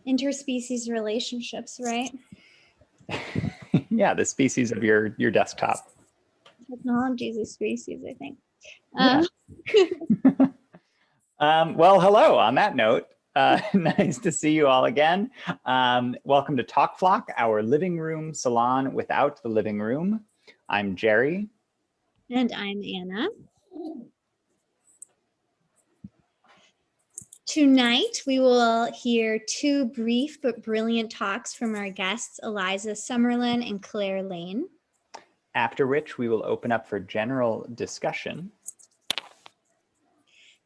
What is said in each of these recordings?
Interspecies relationships, right? Yeah, the species of your desktop. Technology is a species, I think. Yeah. Well, hello. On that note, nice to see you all again. Welcome to Talk Flock, our living room salon without the living room. I'm Jerry. And I'm Anna. Tonight, we will hear two brief but brilliant talks from our guests, Eliza Summerlin and Claire Lane. After which we will open up for general discussion.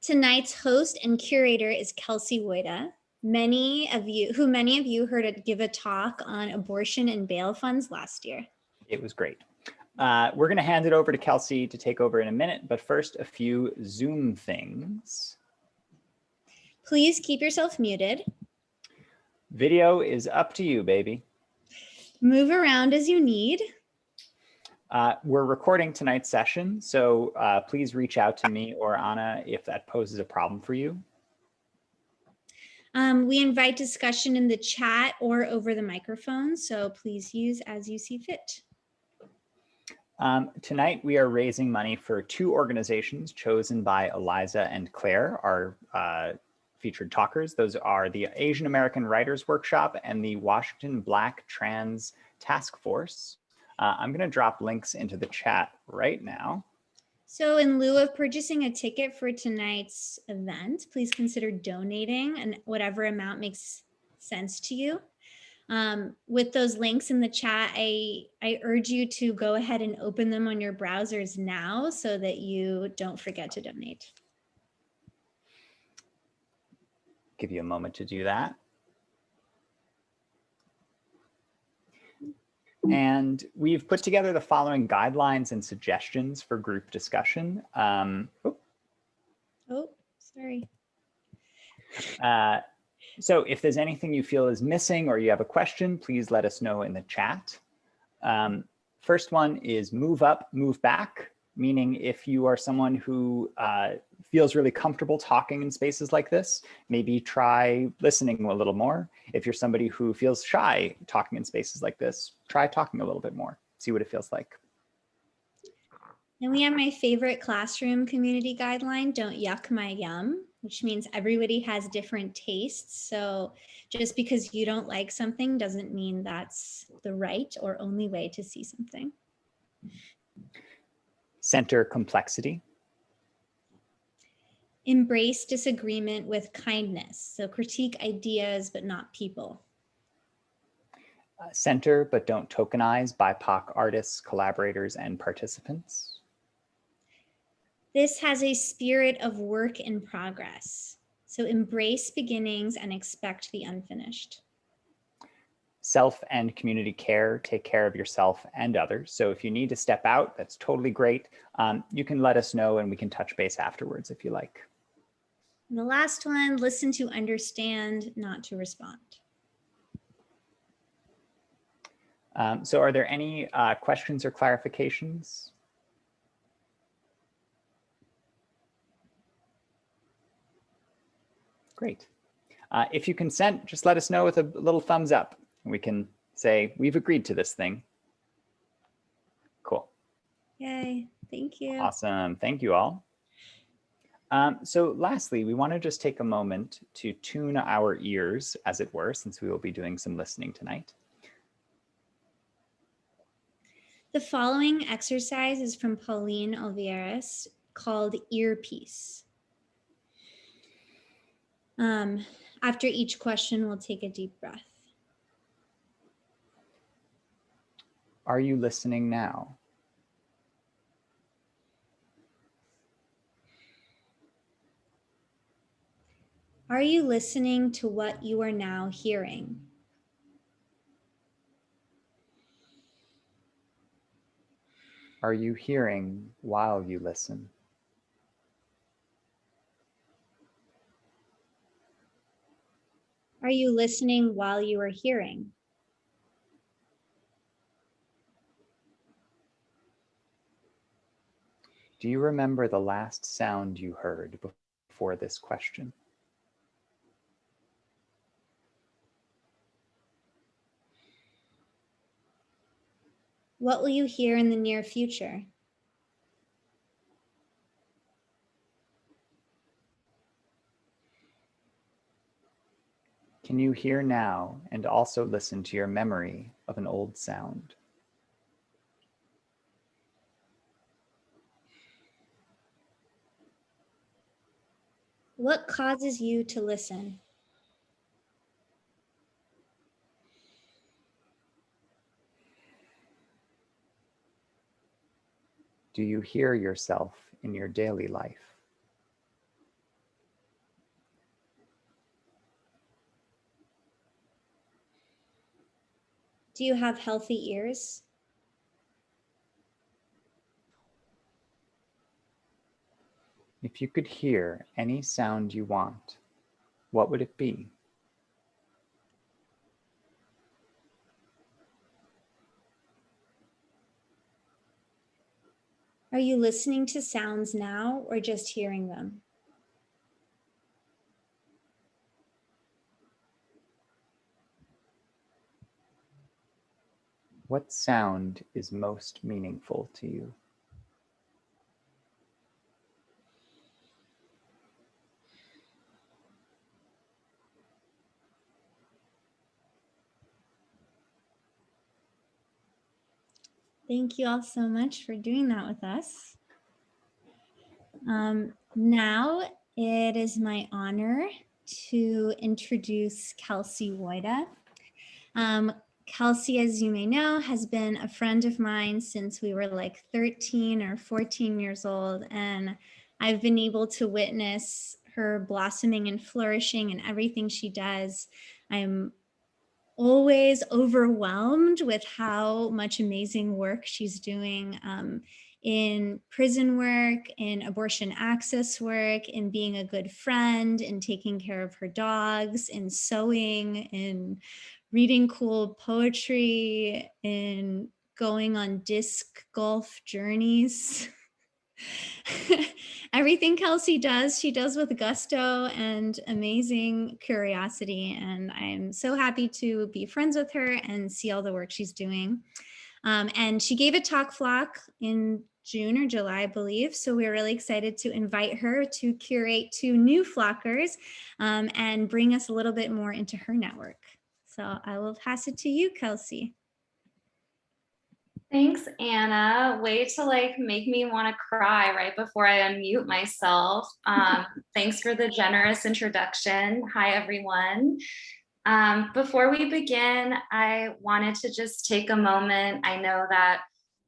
Tonight's host and curator is Kelsey Wooda. Many of you heard give a talk on abortion and bail funds last year. It was great. We're going to hand it over to Kelsey to take over in a minute, but first, a few Zoom things. Please keep yourself muted. Video is up to you, baby. Move around as you need. We're recording tonight's session, so please reach out to me or Anna if that poses a problem for you. We invite discussion in the chat or over the microphone, so please use as you see fit. Tonight, we are raising money for two organizations chosen by Eliza and Claire, our featured talkers. Those are the Asian American Writers Workshop and the Washington Black Trans Task Force. I'm going to drop links into the chat right now. So in lieu of purchasing a ticket for tonight's event, please consider donating and whatever amount makes sense to you. With those links in the chat, I urge you to go ahead and open them on your browsers now so that you don't forget to donate. Give you a moment to do that. And we've put together the following guidelines and suggestions for group discussion. Sorry. So if there's anything you feel is missing or you have a question, please let us know in the chat. First one is move up, move back, meaning if you are someone who feels really comfortable talking in spaces like this, maybe try listening a little more. If you're somebody who feels shy talking in spaces like this, try talking a little bit more, see what it feels like. And we have my favorite classroom community guideline, don't yuck my yum, which means everybody has different tastes. So just because you don't like something doesn't mean that's the right or only way to see something. Center complexity. Embrace disagreement with kindness. So critique ideas, but not people. Center, but don't tokenize BIPOC artists, collaborators, and participants. This has a spirit of work in progress. So embrace beginnings and expect the unfinished. Self and community care, take care of yourself and others. So if you need to step out, that's totally great. You can let us know and we can touch base afterwards if you like. And the last one, listen to understand, not to respond. So are there any questions or clarifications? Great. If you consent, just let us know with a little thumbs up. We can say, we've agreed to this thing. Cool. Yay, thank you. Awesome, thank you all. So lastly, we want to just take a moment to tune our ears, as it were, since we will be doing some listening tonight. The following exercise is from Pauline Olveiras called Earpiece. After each question, we'll take a deep breath. Are you listening now? Are you listening to what you are now hearing? Are you hearing while you listen? Are you listening while you are hearing? Do you remember the last sound you heard before this question? What will you hear in the near future? Can you hear now and also listen to your memory of an old sound? What causes you to listen? Do you hear yourself in your daily life? Do you have healthy ears? If you could hear any sound you want, what would it be? Are you listening to sounds now or just hearing them? What sound is most meaningful to you? Thank you all so much for doing that with us. Now it is my honor to introduce Kelsey Wooda. Kelsey, as you may know, has been a friend of mine since we were like 13 or 14 years old. And I've been able to witness her blossoming and flourishing in everything she does. I'm always overwhelmed with how much amazing work she's doing in prison work, in abortion access work, in being a good friend, in taking care of her dogs, in sewing, in reading cool poetry, in going on disc golf journeys. Everything Kelsey does, she does with gusto and amazing curiosity. And I'm so happy to be friends with her and see all the work she's doing. And she gave a talk flock in June or July, I believe. So we're really excited to invite her to curate 2 new flockers and bring us a little bit more into her network. So I will pass it to you, Kelsey. Thanks, Anna. Way to like make me want to cry right before I unmute myself. Thanks for the generous introduction. Hi, everyone. Before we begin, I wanted to just take a moment. I know that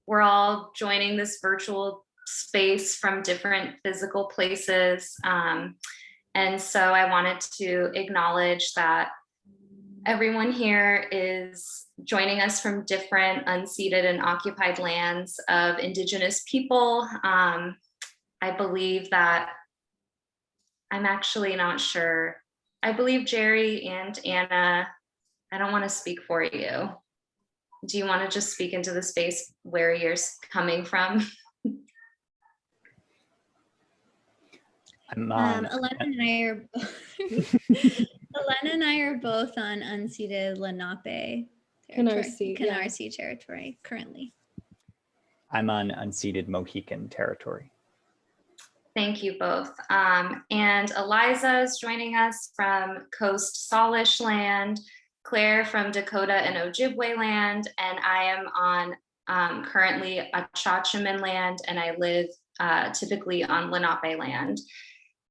we're all joining this virtual space from different physical places. And so I wanted to acknowledge that everyone here is joining us from different unceded and occupied lands of Indigenous people. I believe that, I'm actually not sure. I believe Jerry and Anna, I don't want to speak for you. Do you want to just speak into the space where you're coming from? Elena and I are both on unceded Lenape Canarsie territory currently. I'm on unceded Mohican territory. Thank you both. And Eliza is joining us from Coast Salish land, Claire from Dakota and Ojibwe land, and I am on currently Achachiman land, and I live typically on Lenape land.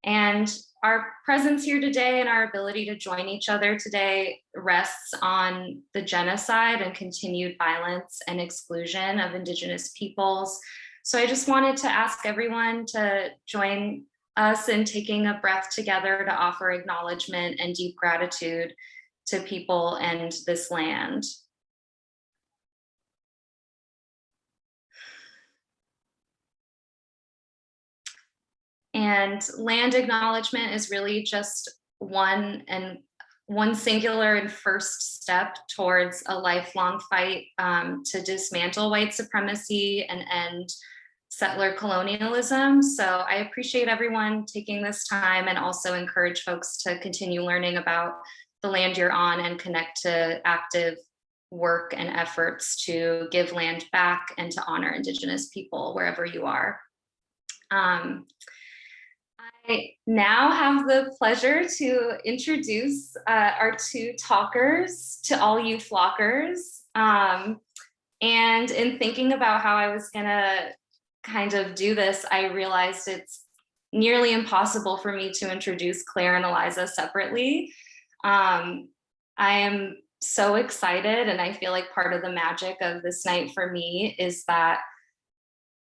And our presence here today and our ability to join each other today rests on the genocide and continued violence and exclusion of Indigenous peoples. So I just wanted to ask everyone to join us in taking a breath together to offer acknowledgement and deep gratitude to people and this land. And land acknowledgement is really just one singular and first step towards a lifelong fight to dismantle white supremacy and end settler colonialism. So I appreciate everyone taking this time and also encourage folks to continue learning about the land you're on and connect to active work and efforts to give land back and to honor Indigenous people wherever you are. I now have the pleasure to introduce our two talkers to all you flockers. And in thinking about how I was gonna kind of do this, I realized it's nearly impossible for me to introduce Claire and Eliza separately. I am so excited, and I feel like part of the magic of this night for me is that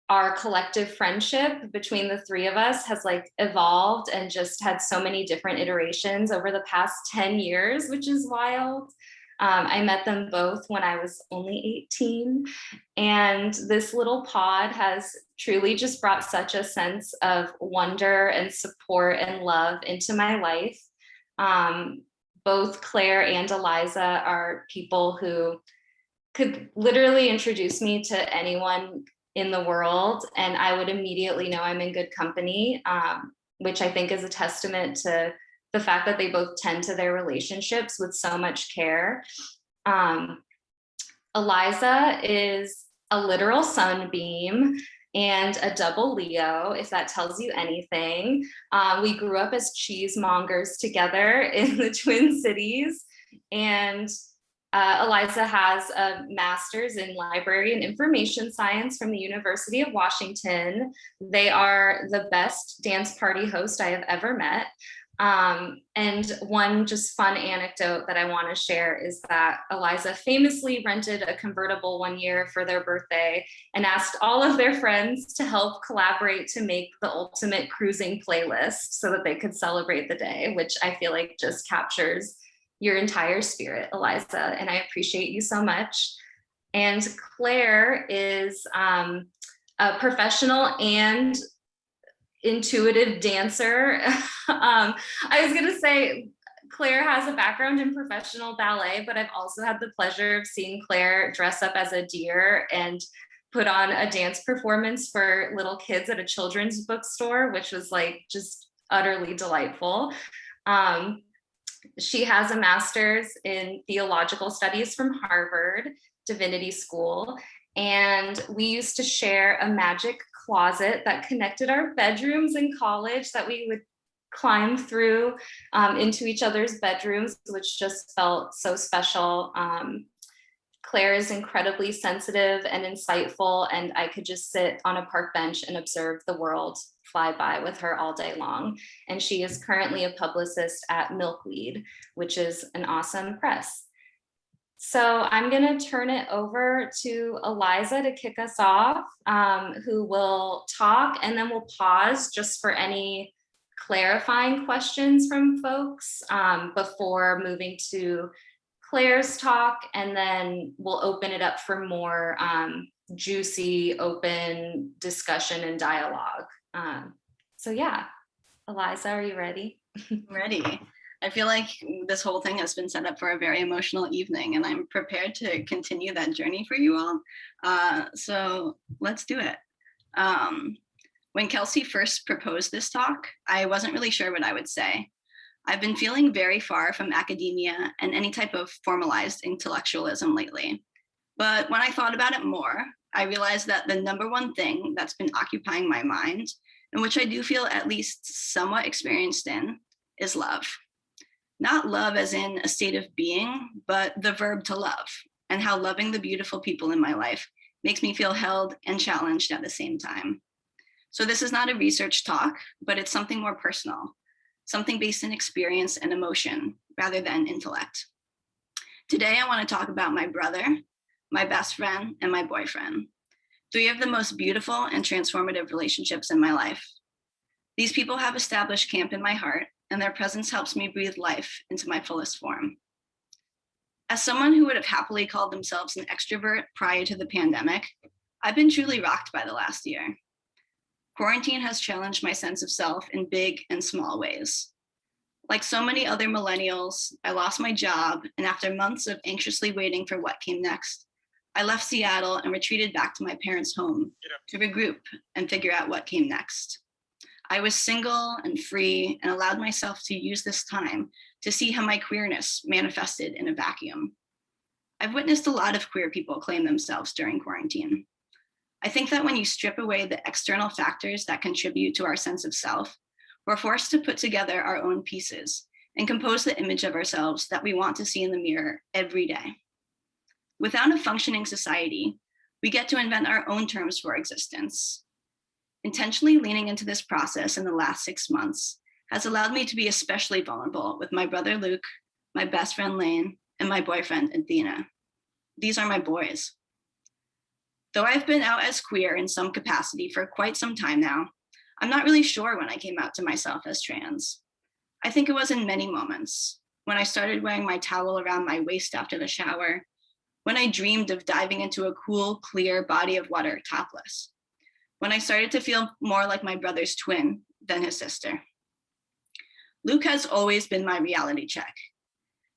our collective friendship between the three of us has like evolved and just had so many different iterations over the past 10 years, which is wild. I met them both when I was only 18, and this little pod has truly just brought such a sense of wonder and support and love into my life. Both Claire and Eliza are people who could literally introduce me to anyone in the world, and I would immediately know I'm in good company, which I think is a testament to the fact that they both tend to their relationships with so much care. Eliza is a literal sunbeam and a double Leo, if that tells you anything. We grew up as cheesemongers together in the Twin Cities, and Eliza has a master's in library and information science from the University of Washington. They are the best dance party host I have ever met. And one just fun anecdote that I want to share is that Eliza famously rented a convertible one year for their birthday and asked all of their friends to help collaborate to make the ultimate cruising playlist so that they could celebrate the day, which I feel like just captures your entire spirit, Eliza, and I appreciate you so much. And Claire is a professional and intuitive dancer. I was gonna say Claire has a background in professional ballet, but I've also had the pleasure of seeing Claire dress up as a deer and put on a dance performance for little kids at a children's bookstore, which was like just utterly delightful. She has a master's in theological studies from Harvard Divinity School, and we used to share a magic closet that connected our bedrooms in college that we would climb through into each other's bedrooms, which just felt so special. Claire is incredibly sensitive and insightful, and I could just sit on a park bench and observe the world fly by with her all day long. And she is currently a publicist at Milkweed, which is an awesome press. So I'm going to turn it over to Eliza to kick us off, who will talk, and then we'll pause just for any clarifying questions from folks before moving to Claire's talk, and then we'll open it up for more juicy, open discussion and dialogue. So yeah, Eliza, are you ready? I'm ready. I feel like this whole thing has been set up for a very emotional evening, and I'm prepared to continue that journey for you all. So let's do it. When Kelsey first proposed this talk, I wasn't really sure what I would say. I've been feeling very far from academia and any type of formalized intellectualism lately. But when I thought about it more, I realized that the number one thing that's been occupying my mind, and which I do feel at least somewhat experienced in, is love. Not love as in a state of being, but the verb to love, and how loving the beautiful people in my life makes me feel held and challenged at the same time. So this is not a research talk, but it's something more personal, something based in experience and emotion rather than intellect. Today, I want to talk about my brother, my best friend, and my boyfriend. 3 of the most beautiful and transformative relationships in my life. These people have established camp in my heart, and their presence helps me breathe life into my fullest form. As someone who would have happily called themselves an extrovert prior to the pandemic, I've been truly rocked by the last year. Quarantine has challenged my sense of self in big and small ways. Like so many other millennials, I lost my job, and after months of anxiously waiting for what came next, I left Seattle and retreated back to my parents' home to regroup and figure out what came next. I was single and free and allowed myself to use this time to see how my queerness manifested in a vacuum. I've witnessed a lot of queer people claim themselves during quarantine. I think that when you strip away the external factors that contribute to our sense of self, we're forced to put together our own pieces and compose the image of ourselves that we want to see in the mirror every day. Without a functioning society, we get to invent our own terms for existence. Intentionally leaning into this process in the last 6 months has allowed me to be especially vulnerable with my brother Luke, my best friend Lane, and my boyfriend Athena. These are my boys. Though I've been out as queer in some capacity for quite some time now, I'm not really sure when I came out to myself as trans. I think it was in many moments, when I started wearing my towel around my waist after the shower, when I dreamed of diving into a cool, clear body of water topless, when I started to feel more like my brother's twin than his sister. Luke has always been my reality check.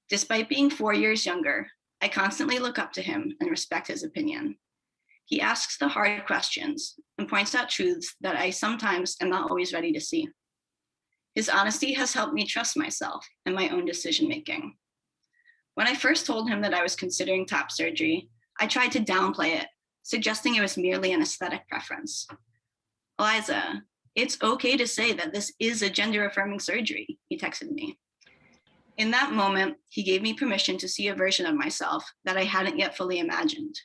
Despite being 4 years younger, I constantly look up to him and respect his opinion. He asks the hard questions and points out truths that I sometimes am not always ready to see. His honesty has helped me trust myself and my own decision-making. When I first told him that I was considering top surgery, I tried to downplay it, suggesting it was merely an aesthetic preference. Eliza, it's okay to say that this is a gender-affirming surgery, he texted me. In that moment, he gave me permission to see a version of myself that I hadn't yet fully imagined.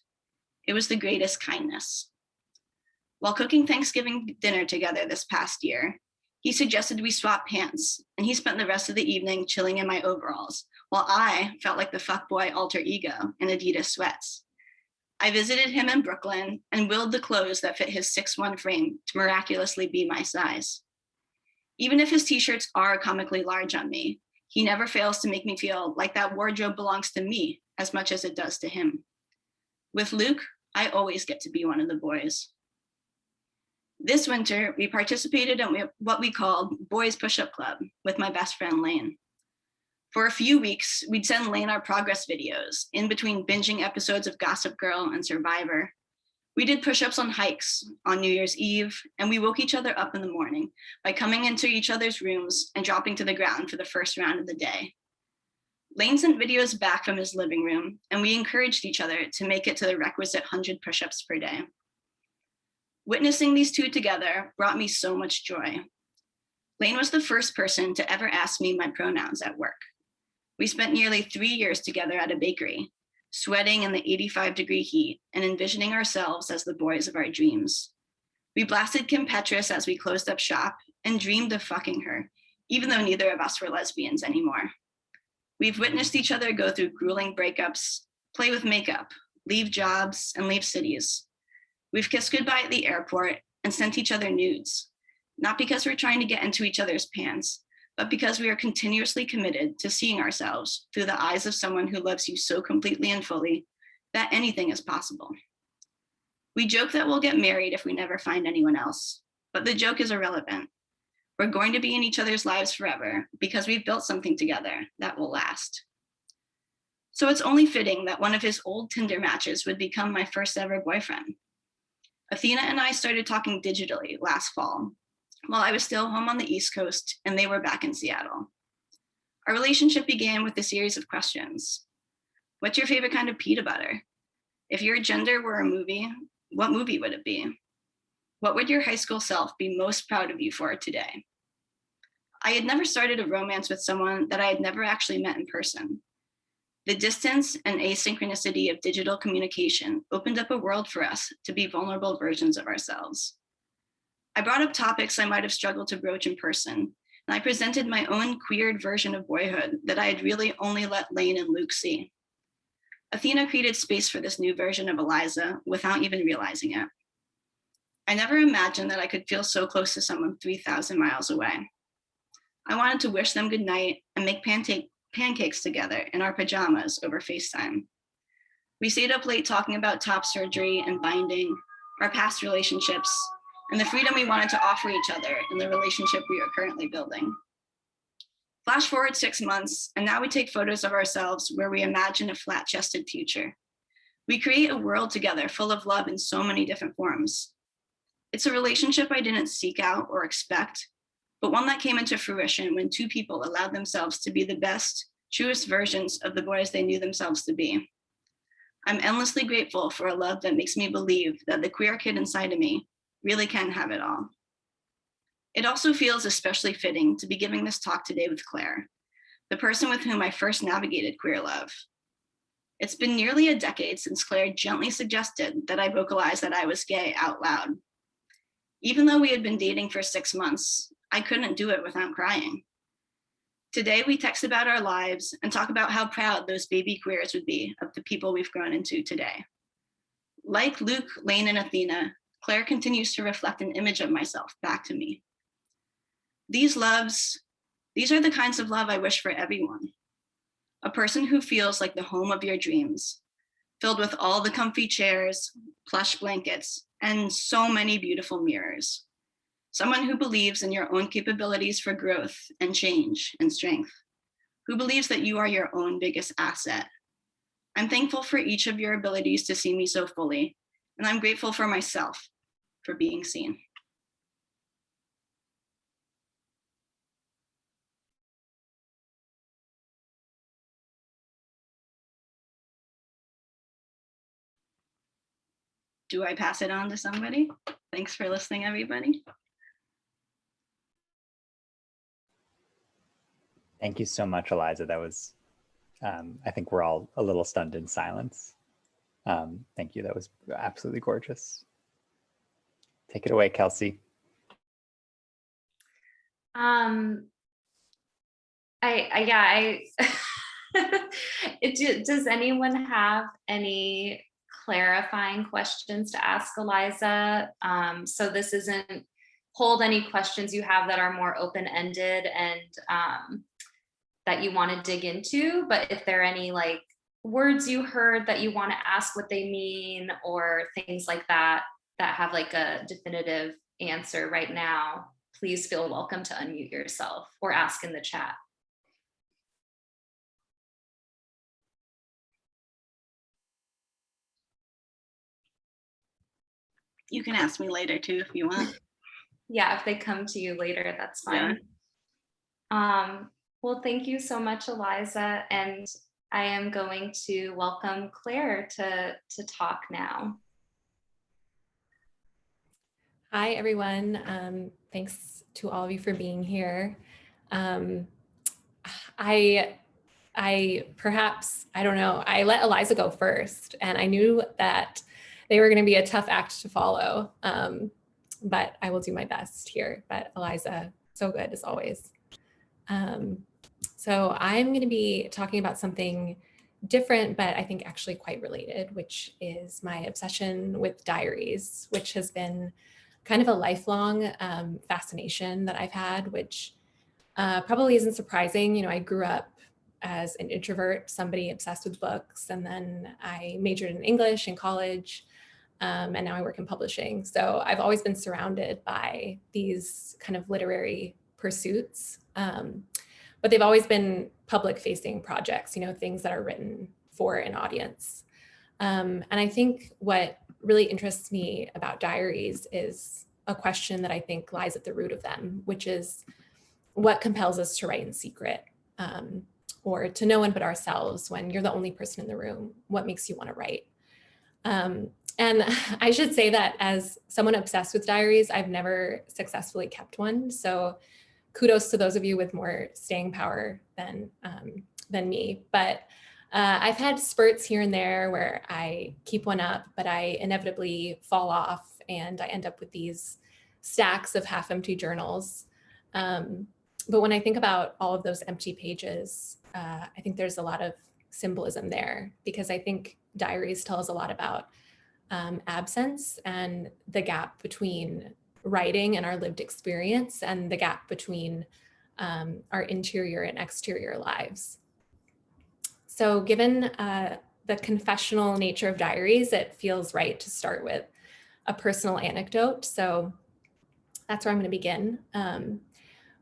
It was the greatest kindness. While cooking Thanksgiving dinner together this past year, he suggested we swap pants, and he spent the rest of the evening chilling in my overalls, while I felt like the fuckboy alter ego in Adidas sweats. I visited him in Brooklyn and willed the clothes that fit his 6'1" frame to miraculously be my size. Even if his t-shirts are comically large on me, he never fails to make me feel like that wardrobe belongs to me as much as it does to him. With Luke, I always get to be one of the boys. This winter, we participated in what we called Boys Push-Up Club with my best friend Lane. For a few weeks, we'd send Lane our progress videos in between binging episodes of Gossip Girl and Survivor. We did push-ups on hikes on New Year's Eve, and we woke each other up in the morning by coming into each other's rooms and dropping to the ground for the first round of the day. Lane sent videos back from his living room, and we encouraged each other to make it to the requisite 100 push-ups per day. Witnessing these two together brought me so much joy. Lane was the first person to ever ask me my pronouns at work. We spent nearly 3 years together at a bakery, sweating in the 85-degree heat and envisioning ourselves as the boys of our dreams. We blasted Kim Petras as we closed up shop and dreamed of fucking her, even though neither of us were lesbians anymore. We've witnessed each other go through grueling breakups, play with makeup, leave jobs, and leave cities. We've kissed goodbye at the airport and sent each other nudes, not because we're trying to get into each other's pants, but because we are continuously committed to seeing ourselves through the eyes of someone who loves you so completely and fully that anything is possible. We joke that we'll get married if we never find anyone else, but the joke is irrelevant. We're going to be in each other's lives forever because we've built something together that will last. So it's only fitting that one of his old Tinder matches would become my first ever boyfriend. Athena and I started talking digitally last fall, while I was still home on the East Coast and they were back in Seattle. Our relationship began with a series of questions. What's your favorite kind of pita butter? If your gender were a movie, what movie would it be? What would your high school self be most proud of you for today? I had never started a romance with someone that I had never actually met in person. The distance and asynchronicity of digital communication opened up a world for us to be vulnerable versions of ourselves. I brought up topics I might have struggled to broach in person, and I presented my own queered version of boyhood that I had really only let Lane and Luke see. Athena created space for this new version of Eliza without even realizing it. I never imagined that I could feel so close to someone 3,000 miles away. I wanted to wish them good night and make pancakes together in our pajamas over FaceTime. We stayed up late talking about top surgery and binding, our past relationships, and the freedom we wanted to offer each other in the relationship we are currently building. Flash forward 6 months, and now we take photos of ourselves where we imagine a flat-chested future. We create a world together full of love in so many different forms. It's a relationship I didn't seek out or expect, but one that came into fruition when two people allowed themselves to be the best, truest versions of the boys they knew themselves to be. I'm endlessly grateful for a love that makes me believe that the queer kid inside of me really can have it all. It also feels especially fitting to be giving this talk today with Claire, the person with whom I first navigated queer love. It's been nearly a decade since Claire gently suggested that I vocalize that I was gay out loud. Even though we had been dating for 6 months, I couldn't do it without crying. Today, we text about our lives and talk about how proud those baby queers would be of the people we've grown into today. Like Luke, Lane, and Athena, Claire continues to reflect an image of myself back to me. These are the kinds of love I wish for everyone. A person who feels like the home of your dreams, filled with all the comfy chairs, plush blankets, and so many beautiful mirrors. Someone who believes in your own capabilities for growth and change and strength, who believes that you are your own biggest asset. I'm thankful for each of your abilities to see me so fully, and I'm grateful for myself for being seen. Do I pass it on to somebody? Thanks for listening, everybody. Thank you so much, Eliza. That was, I think we're all a little stunned in silence. Thank you. That was absolutely gorgeous. Take it away, Kelsey. Does anyone have any clarifying questions to ask Eliza? So this isn't hold any questions you have that are more open-ended and that you want to dig into, but if there are any like words you heard that you want to ask what they mean or things like that that have like a definitive answer right now, please feel welcome to unmute yourself or ask in the chat. You can ask me later too if you want. Yeah, if they come to you later, that's fine. Yeah. Well, thank you so much, Eliza. And I am going to welcome Claire to talk now. Hi, everyone. Thanks to all of you for being here. I don't know, I let Eliza go first, and I knew that they were going to be a tough act to follow, but I will do my best here. But Eliza, so good as always. So I'm going to be talking about something different, but I think actually quite related, which is my obsession with diaries, which has been kind of a lifelong fascination that I've had, which probably isn't surprising. You know, I grew up as an introvert, somebody obsessed with books, and then I majored in English in college, and now I work in publishing. So I've always been surrounded by these kind of literary pursuits, but they've always been public-facing projects, you know, things that are written for an audience. And I think what really interests me about diaries is a question that I think lies at the root of them, which is what compels us to write in secret, or to no one but ourselves when you're the only person in the room? What makes you want to write? And I should say that as someone obsessed with diaries, I've never successfully kept one. So kudos to those of you with more staying power than me. But I've had spurts here and there where I keep one up, but I inevitably fall off and I end up with these stacks of half-empty journals. But when I think about all of those empty pages, I think there's a lot of symbolism there, because I think diaries tell us a lot about absence and the gap between writing and our lived experience, and the gap between our interior and exterior lives. So given the confessional nature of diaries, it feels right to start with a personal anecdote. So that's where I'm going to begin.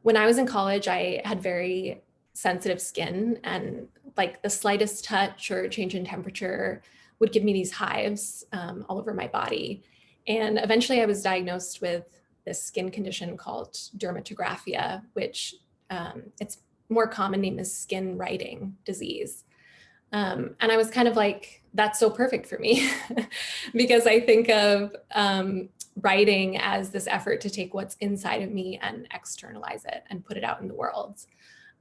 When I was in college, I had very sensitive skin, and like the slightest touch or change in temperature would give me these hives all over my body. And eventually I was diagnosed with this skin condition called dermatographia, which its more common name is skin writing disease. And I was kind of like that's so perfect for me because I think of writing as this effort to take what's inside of me and externalize it and put it out in the world.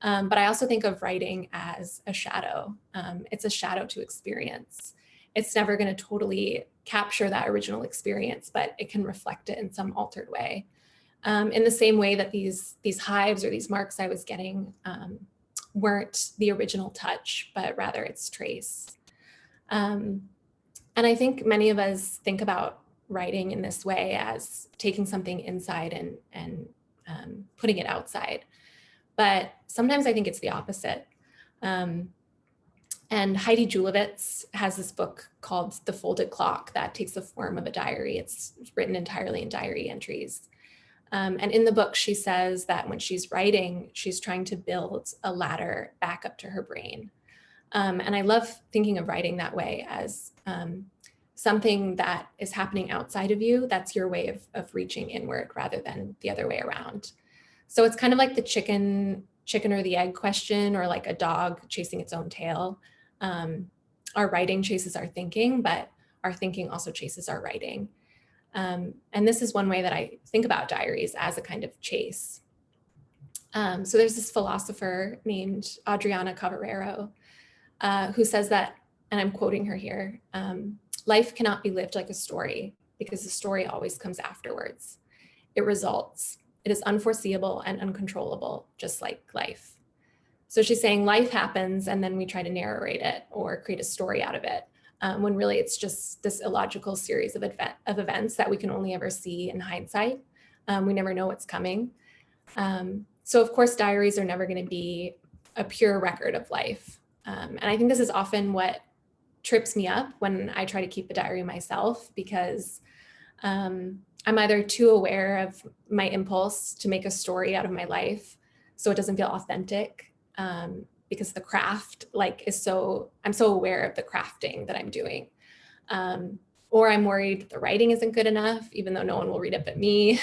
But I also think of writing as a shadow. It's a shadow to experience. It's never going to totally capture that original experience, but it can reflect it in some altered way. In the same way that these hives or these marks I was getting weren't the original touch, but rather its trace. And I think many of us think about writing in this way as taking something inside and putting it outside. But sometimes I think it's the opposite. And Heidi Julavits has this book called The Folded Clock that takes the form of a diary. It's written entirely in diary entries. And in the book, she says that when she's writing, she's trying to build a ladder back up to her brain. And I love thinking of writing that way as something that is happening outside of you. That's your way of reaching inward rather than the other way around. So it's kind of like the chicken or the egg question, or like a dog chasing its own tail. Our writing chases our thinking, but our thinking also chases our writing. And this is one way that I think about diaries, as a kind of chase. So there's this philosopher named Adriana Cavarero who says that, and I'm quoting her here, life cannot be lived like a story because the story always comes afterwards. It results. It is unforeseeable and uncontrollable, just like life. So she's saying life happens and then we try to narrate it or create a story out of it, when really it's just this illogical series of events that we can only ever see in hindsight. We never know what's coming. So of course, diaries are never going to be a pure record of life. And I think this is often what trips me up when I try to keep a diary myself, because I'm either too aware of my impulse to make a story out of my life, so it doesn't feel authentic, because the craft I'm so aware of the crafting that I'm doing. Or I'm worried the writing isn't good enough, even though no one will read it but me.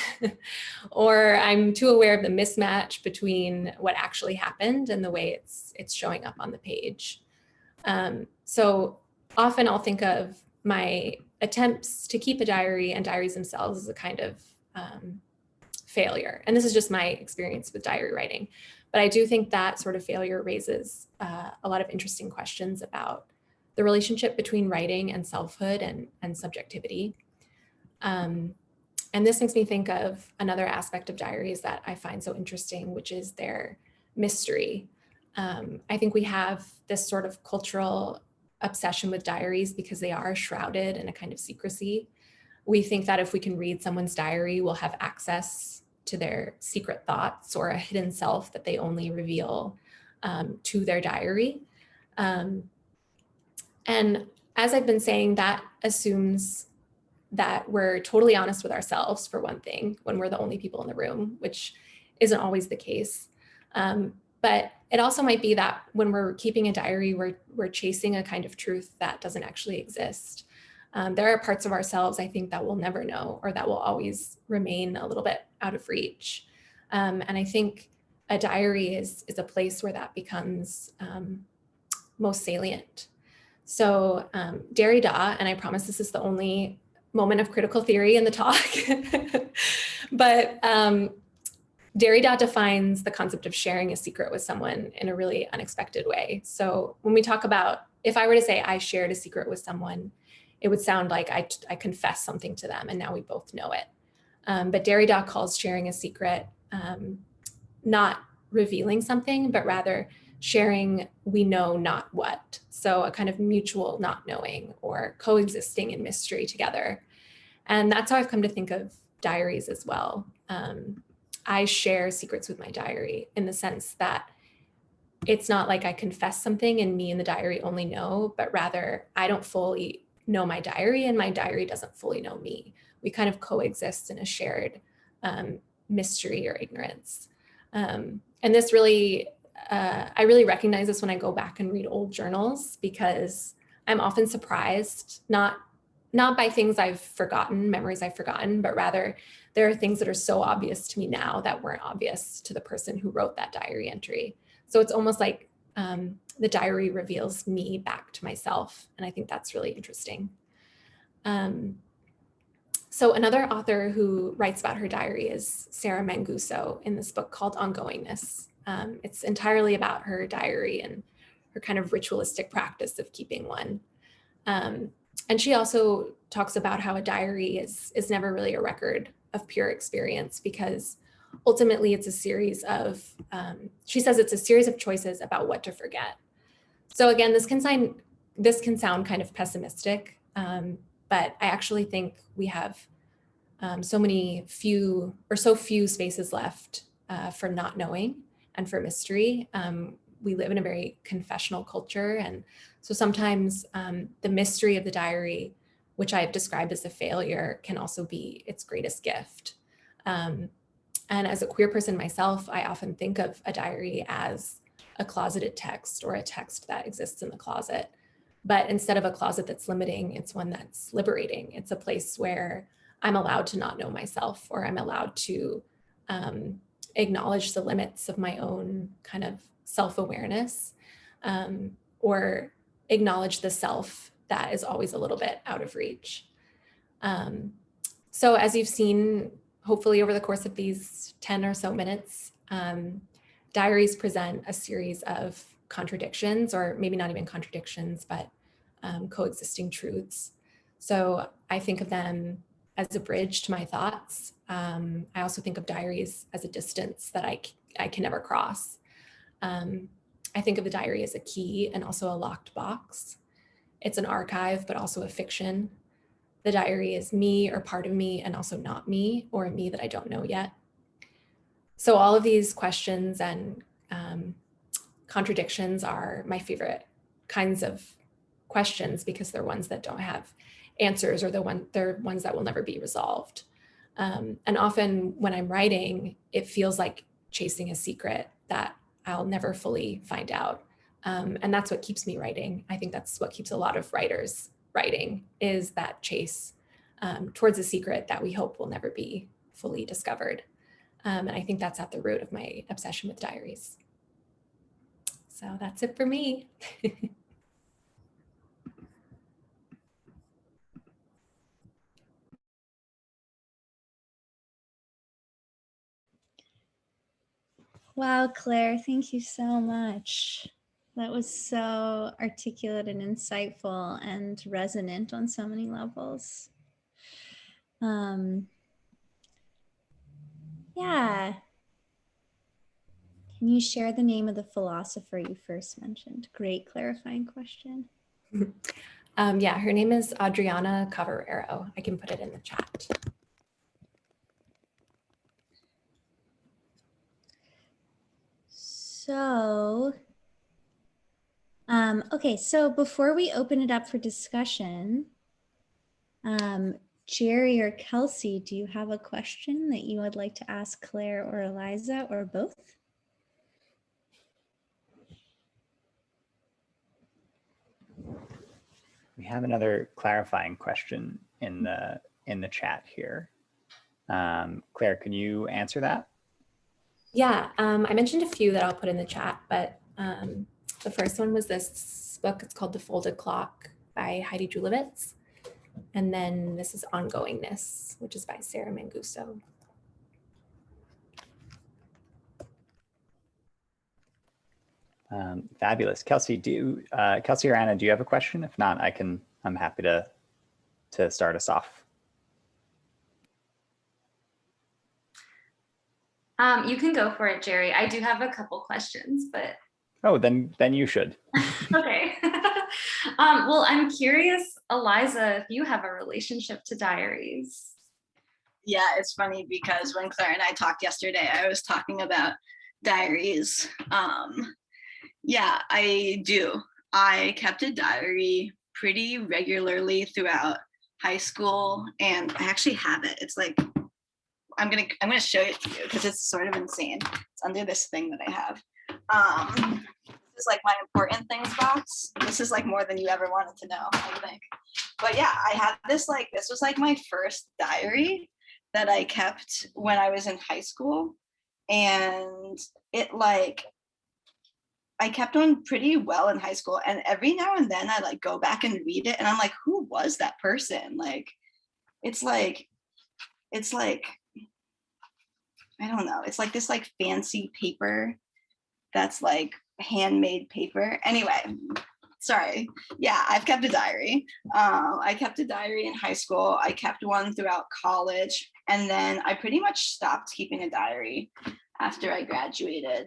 Or I'm too aware of the mismatch between what actually happened and the way it's showing up on the page. So often I'll think of my attempts to keep a diary and diaries themselves as a kind of failure. And this is just my experience with diary writing. But I do think that sort of failure raises a lot of interesting questions about the relationship between writing and selfhood and subjectivity. And this makes me think of another aspect of diaries that I find so interesting, which is their mystery. I think we have this sort of cultural obsession with diaries because they are shrouded in a kind of secrecy. We think that if we can read someone's diary, we'll have access to their secret thoughts or a hidden self that they only reveal to their diary. And as I've been saying, that assumes that we're totally honest with ourselves, for one thing, when we're the only people in the room, which isn't always the case. But it also might be that when we're keeping a diary, we're chasing a kind of truth that doesn't actually exist. There are parts of ourselves, I think, that we'll never know, or that will always remain a little bit out of reach. And I think a diary is a place where that becomes most salient. So Derrida, and I promise this is the only moment of critical theory in the talk, but Derrida defines the concept of sharing a secret with someone in a really unexpected way. So when we talk about, if I were to say I shared a secret with someone, it would sound like I confessed something to them and now we both know it. But Derrida calls sharing a secret not revealing something, but rather sharing we know not what. So a kind of mutual not knowing or coexisting in mystery together. And that's how I've come to think of diaries as well. I share secrets with my diary in the sense that it's not like I confess something and me and the diary only know, but rather I don't fully know my diary and my diary doesn't fully know me. We kind of coexist in a shared mystery or ignorance. And this really, I really recognize this when I go back and read old journals, because I'm often surprised, not by things I've forgotten, memories I've forgotten, but rather there are things that are so obvious to me now that weren't obvious to the person who wrote that diary entry. So it's almost like the diary reveals me back to myself. And I think that's really interesting. So another author who writes about her diary is Sarah Manguso in this book called Ongoingness. It's entirely about her diary and her kind of ritualistic practice of keeping one. And she also talks about how a diary is never really a record of pure experience, because ultimately it's a series of, she says it's a series of choices about what to forget. So again, this can sound kind of pessimistic, but I actually think we have so few spaces left for not knowing and for mystery. We live in a very confessional culture. And so sometimes the mystery of the diary, which I've described as a failure, can also be its greatest gift. And as a queer person myself, I often think of a diary as a closeted text, or a text that exists in the closet. But instead of a closet that's limiting, it's one that's liberating. It's a place where I'm allowed to not know myself, or I'm allowed to acknowledge the limits of my own kind of self-awareness, or acknowledge the self that is always a little bit out of reach. So as you've seen, hopefully over the course of these 10 or so minutes, diaries present a series of contradictions, or maybe not even contradictions, but coexisting truths. So I think of them as a bridge to my thoughts. I also think of diaries as a distance that I can never cross. I think of the diary as a key and also a locked box. It's an archive, but also a fiction. The diary is me, or part of me, and also not me, or a me that I don't know yet. So all of these questions and contradictions are my favorite kinds of questions, because they're ones that don't have answers, or they're ones that will never be resolved. And often when I'm writing, it feels like chasing a secret that I'll never fully find out. And that's what keeps me writing. I think that's what keeps a lot of writers writing, is that chase towards a secret that we hope will never be fully discovered. And I think that's at the root of my obsession with diaries. So that's it for me. Wow, Claire, thank you so much. That was so articulate and insightful and resonant on so many levels. Yeah. Can you share the name of the philosopher you first mentioned? Great clarifying question. Yeah, her name is Adriana Cavarero. I can put it in the chat. So, okay, so before we open it up for discussion, Jerry or Kelsey, do you have a question that you would like to ask Claire or Eliza, or both? We have another clarifying question in the chat here. Claire, can you answer that? Yeah, I mentioned a few that I'll put in the chat, but the first one was this book. It's called The Folded Clock by Heidi Julavitz. And then this is Ongoingness, which is by Sarah Manguso. Fabulous. Kelsey, Kelsey or Anna, do you have a question? If not, I'm happy to start us off. You can go for it, Jerry. I do have a couple questions, but. Oh, then you should. Okay. Well, I'm curious, Eliza, if you have a relationship to diaries. Yeah, it's funny because when Claire and I talked yesterday, I was talking about diaries. Yeah, I do. I kept a diary pretty regularly throughout high school, and I actually have it. It's like, I'm gonna show it to you because it's sort of insane. It's under this thing that I have. This is like my important things box. This is like more than you ever wanted to know, I think. But yeah, I had this was like my first diary that I kept when I was in high school, and it I kept on pretty well in high school, and every now and then I like go back and read it and I'm like, who was that person? Like it's like I don't know, it's like this like fancy paper that's like handmade paper. Anyway, sorry. Yeah, I've kept a diary. I kept a diary in high school. I kept one throughout college. And then I pretty much stopped keeping a diary after I graduated.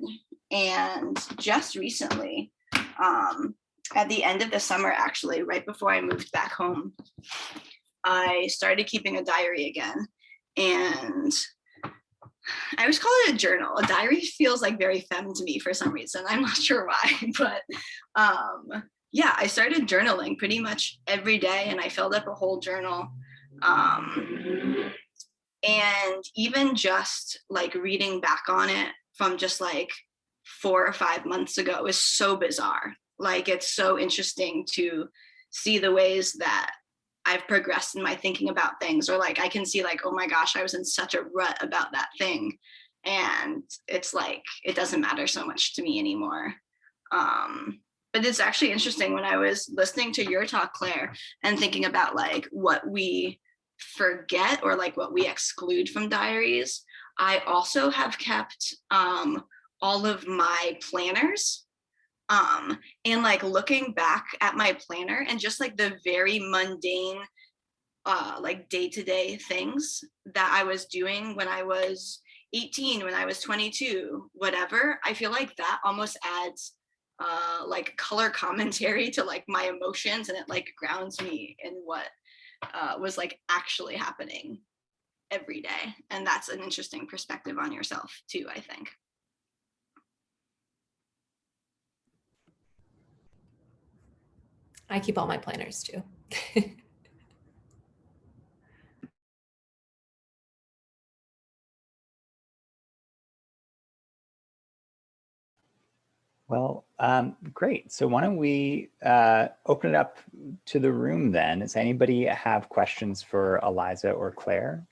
And just recently, at the end of the summer, actually, right before I moved back home, I started keeping a diary again. And I always call it a journal. A diary feels like very femme to me for some reason. I'm not sure why, but yeah, I started journaling pretty much every day, and I filled up a whole journal. And even just like reading back on it from just like 4 or 5 months ago is so bizarre. Like it's so interesting to see the ways that I've progressed in my thinking about things, or like I can see like, oh my gosh, I was in such a rut about that thing. And it's like, it doesn't matter so much to me anymore. But it's actually interesting when I was listening to your talk, Claire, and thinking about like what we forget or like what we exclude from diaries. I also have kept all of my planners. And like looking back at my planner and just like the very mundane like day-to-day things that I was doing when I was 18, when I was 22, whatever, I feel like that almost adds like color commentary to like my emotions, and it like grounds me in what was like actually happening every day. And that's an interesting perspective on yourself too, I think. I keep all my planners too. Well, great. So why don't we open it up to the room then? Does anybody have questions for Eliza or Claire?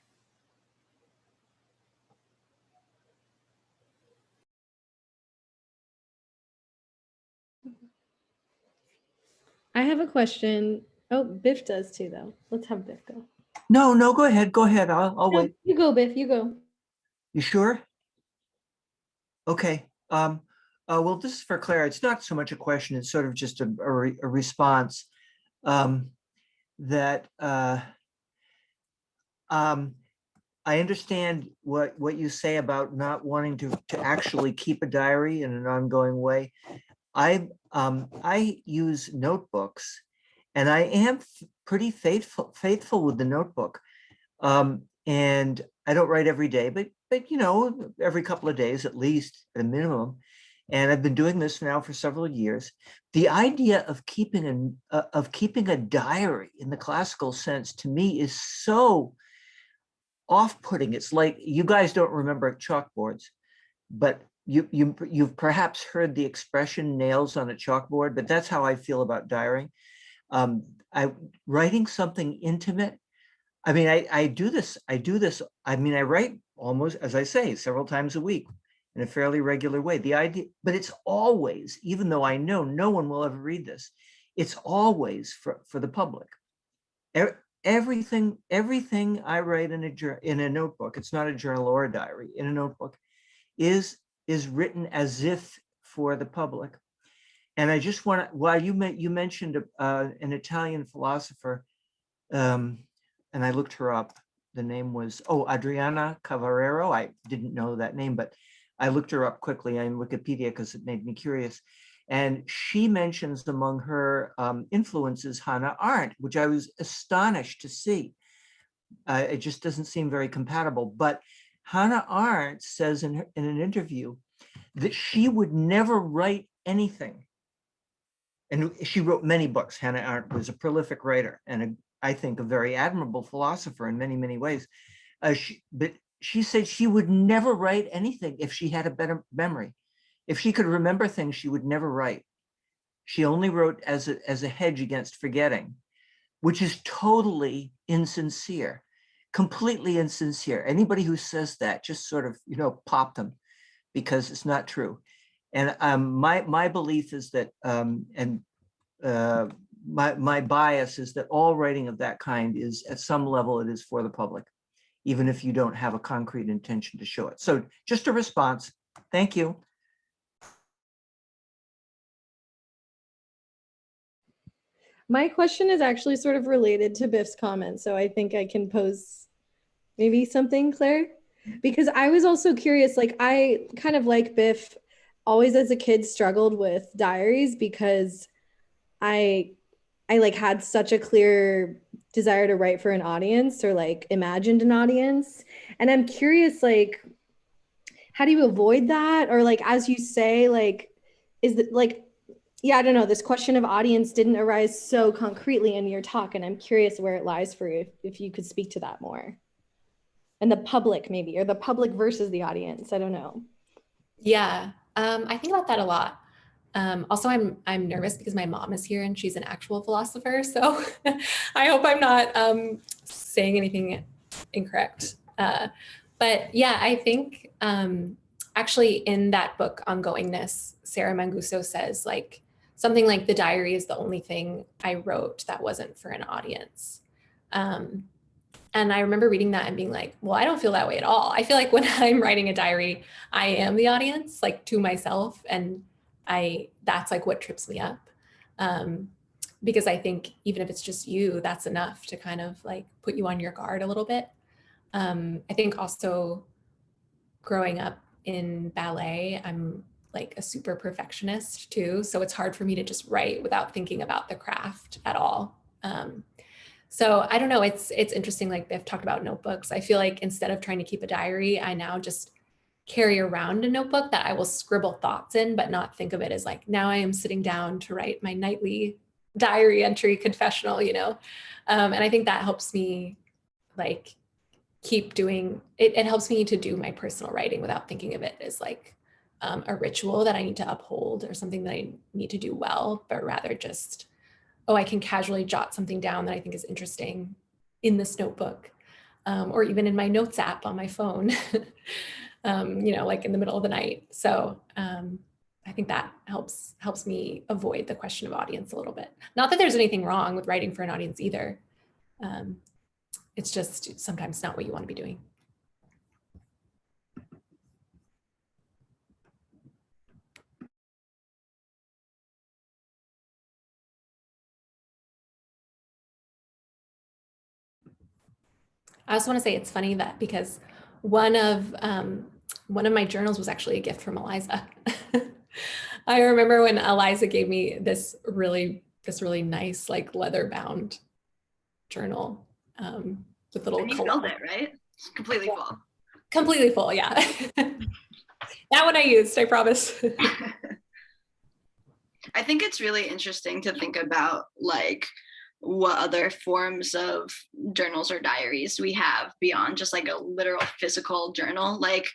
I have a question. Oh, Biff does too, though. Let's have Biff go. No, go ahead. Go ahead. I'll wait. You go, Biff. You go. You sure? Okay. Well, this is for Claire. It's not so much a question. It's sort of just a response that I understand what you say about not wanting to actually keep a diary in an ongoing way. I use notebooks, and I am pretty faithful with the notebook. And I don't write every day, but you know, every couple of days at least, at a minimum. And I've been doing this now for several years. The idea of keeping a diary in the classical sense to me is so off-putting. It's like, you guys don't remember chalkboards, but you've perhaps heard the expression nails on a chalkboard, but that's how I feel about diarying. Writing something intimate. I mean, I do this. I mean, I write almost, as I say, several times a week in a fairly regular way. The idea, but it's always, even though I know no one will ever read this, it's always for the public. Everything I write in a notebook, it's not a journal or a diary, in a notebook, is written as if for the public. And I just want to, while you mentioned an Italian philosopher, and I looked her up. The name was, Adriana Cavarero. I didn't know that name, but I looked her up quickly on Wikipedia because it made me curious. And she mentions among her influences Hannah Arendt, which I was astonished to see. It just doesn't seem very compatible. But Hannah Arendt says in an interview that she would never write anything. And she wrote many books. Hannah Arendt was a prolific writer and I think a very admirable philosopher in many, many ways. But she said she would never write anything if she had a better memory. If she could remember things, she would never write. She only wrote as a hedge against forgetting, which is totally insincere, completely insincere. Anybody who says that, just sort of, pop them, because it's not true. And my belief is that, my bias is that all writing of that kind is, at some level, it is for the public, even if you don't have a concrete intention to show it. So just a response. Thank you. My question is actually sort of related to Biff's comment, so I think I can pose maybe something, Claire, because I was also curious, like I kind of like Biff, always as a kid struggled with diaries because I like had such a clear desire to write for an audience or like imagined an audience. And I'm curious, like, how do you avoid that? Or like, as you say, like, is it like, yeah, I don't know, this question of audience didn't arise so concretely in your talk. And I'm curious where it lies for you, if you could speak to that more. And the public maybe, or the public versus the audience, I don't know. Yeah, I think about that a lot. Also, I'm nervous because my mom is here and she's an actual philosopher. So I hope I'm not saying anything incorrect. But yeah, I think actually in that book, Ongoingness, Sarah Manguso says like something like the diary is the only thing I wrote that wasn't for an audience. And I remember reading that and being like, well, I don't feel that way at all. I feel like when I'm writing a diary, I am the audience, like to myself. And that's like what trips me up. Because I think even if it's just you, that's enough to kind of like put you on your guard a little bit. I think also growing up in ballet, I'm like a super perfectionist too. So it's hard for me to just write without thinking about the craft at all. So I don't know, it's interesting, like Biff talked about notebooks. I feel like instead of trying to keep a diary, I now just carry around a notebook that I will scribble thoughts in, but not think of it as like, now I am sitting down to write my nightly diary entry confessional, you know? And I think that helps me like keep doing it. It helps me to do my personal writing without thinking of it as like a ritual that I need to uphold or something that I need to do well, but rather just, oh, I can casually jot something down that I think is interesting in this notebook, or even in my notes app on my phone, you know, like in the middle of the night. So I think that helps me avoid the question of audience a little bit. Not that there's anything wrong with writing for an audience either. It's just sometimes not what you want to be doing. I also want to say it's funny that because one of my journals was actually a gift from Eliza. I remember when Eliza gave me this really nice like leather bound journal with little. And you filled it, right? It's completely full. Completely full, yeah. That one I used, I promise. I think it's really interesting to think about like what other forms of journals or diaries we have beyond just like a literal physical journal. Like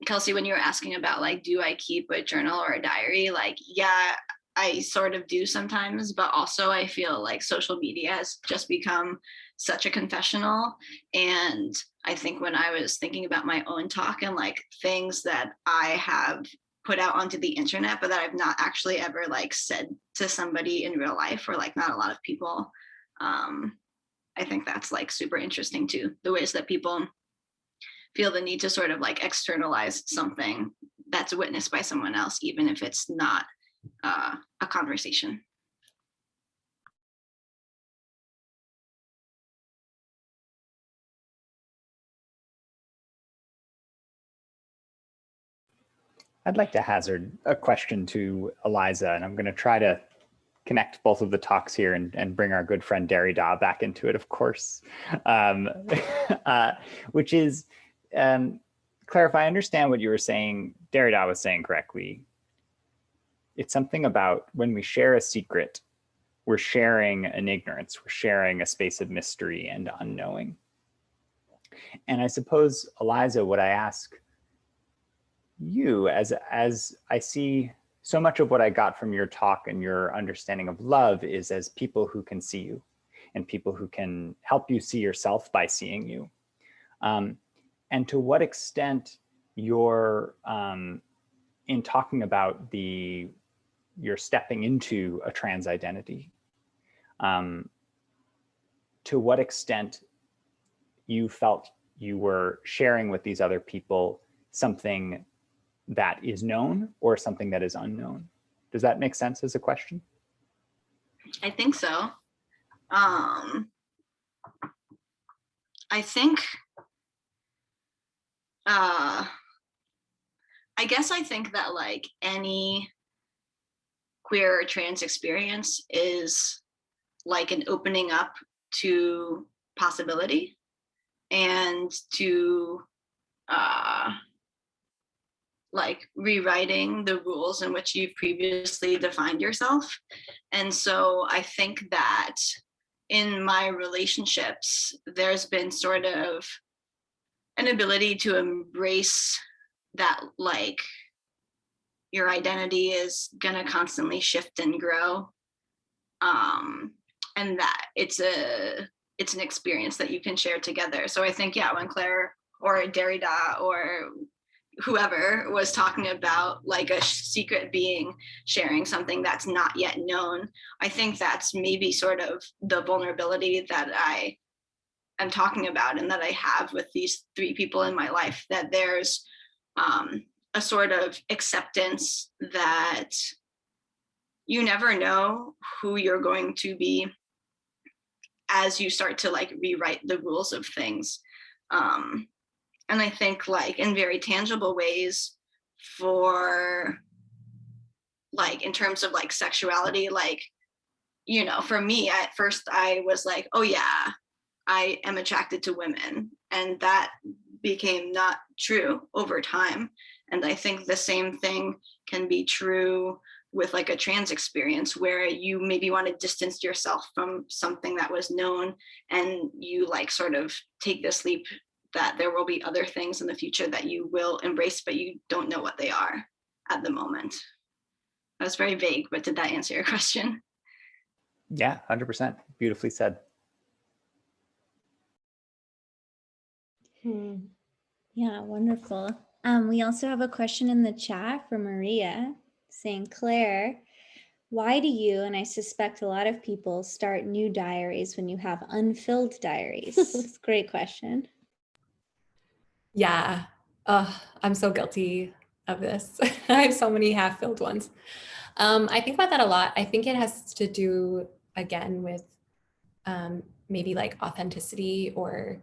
Kelsey, when you were asking about like, do I keep a journal or a diary? Like, yeah, I sort of do sometimes, but also I feel like social media has just become such a confessional. And I think when I was thinking about my own talk and like things that I have put out onto the internet, but that I've not actually ever like said to somebody in real life, or like not a lot of people, I think that's like super interesting too, the ways that people feel the need to sort of like externalize something that's witnessed by someone else, even if it's not a conversation. I'd like to hazard a question to Eliza, and I'm going to try to connect both of the talks here and bring our good friend Derrida back into it, of course, which is, Claire, if I understand what you were saying, Derrida was saying correctly, it's something about when we share a secret, we're sharing an ignorance, we're sharing a space of mystery and unknowing. And I suppose, Eliza, what I ask you, as I see so much of what I got from your talk and your understanding of love is as people who can see you and people who can help you see yourself by seeing you. And to what extent your in talking about you're stepping into a trans identity, to what extent you felt you were sharing with these other people something that is known or something that is unknown. Does that make sense as a question? I think so. I think, I guess I think that like any queer or trans experience is like an opening up to possibility and to like rewriting the rules in which you've previously defined yourself. And so I think that in my relationships, there's been sort of an ability to embrace that like your identity is gonna constantly shift and grow. And that it's an experience that you can share together. So I think, yeah, when Claire or Derrida or whoever was talking about like a secret being sharing something that's not yet known, I think that's maybe sort of the vulnerability that I am talking about and that I have with these three people in my life, that there's a sort of acceptance that you never know who you're going to be as you start to like rewrite the rules of things. And I think like in very tangible ways, for like in terms of like sexuality, like, you know, for me at first I was like, oh yeah, I am attracted to women, and that became not true over time. And I think the same thing can be true with like a trans experience, where you maybe want to distance yourself from something that was known, and you like sort of take this leap that there will be other things in the future that you will embrace, but you don't know what they are at the moment. That was very vague, but did that answer your question? Yeah, 100%. Beautifully said. Yeah, wonderful. We also have a question in the chat from Maria saying, Claire, why do you, and I suspect a lot of people, start new diaries when you have unfilled diaries? It's a great question. Yeah, I'm so guilty of this. I have so many half-filled ones. I think about that a lot. I think it has to do, again, with maybe like authenticity, or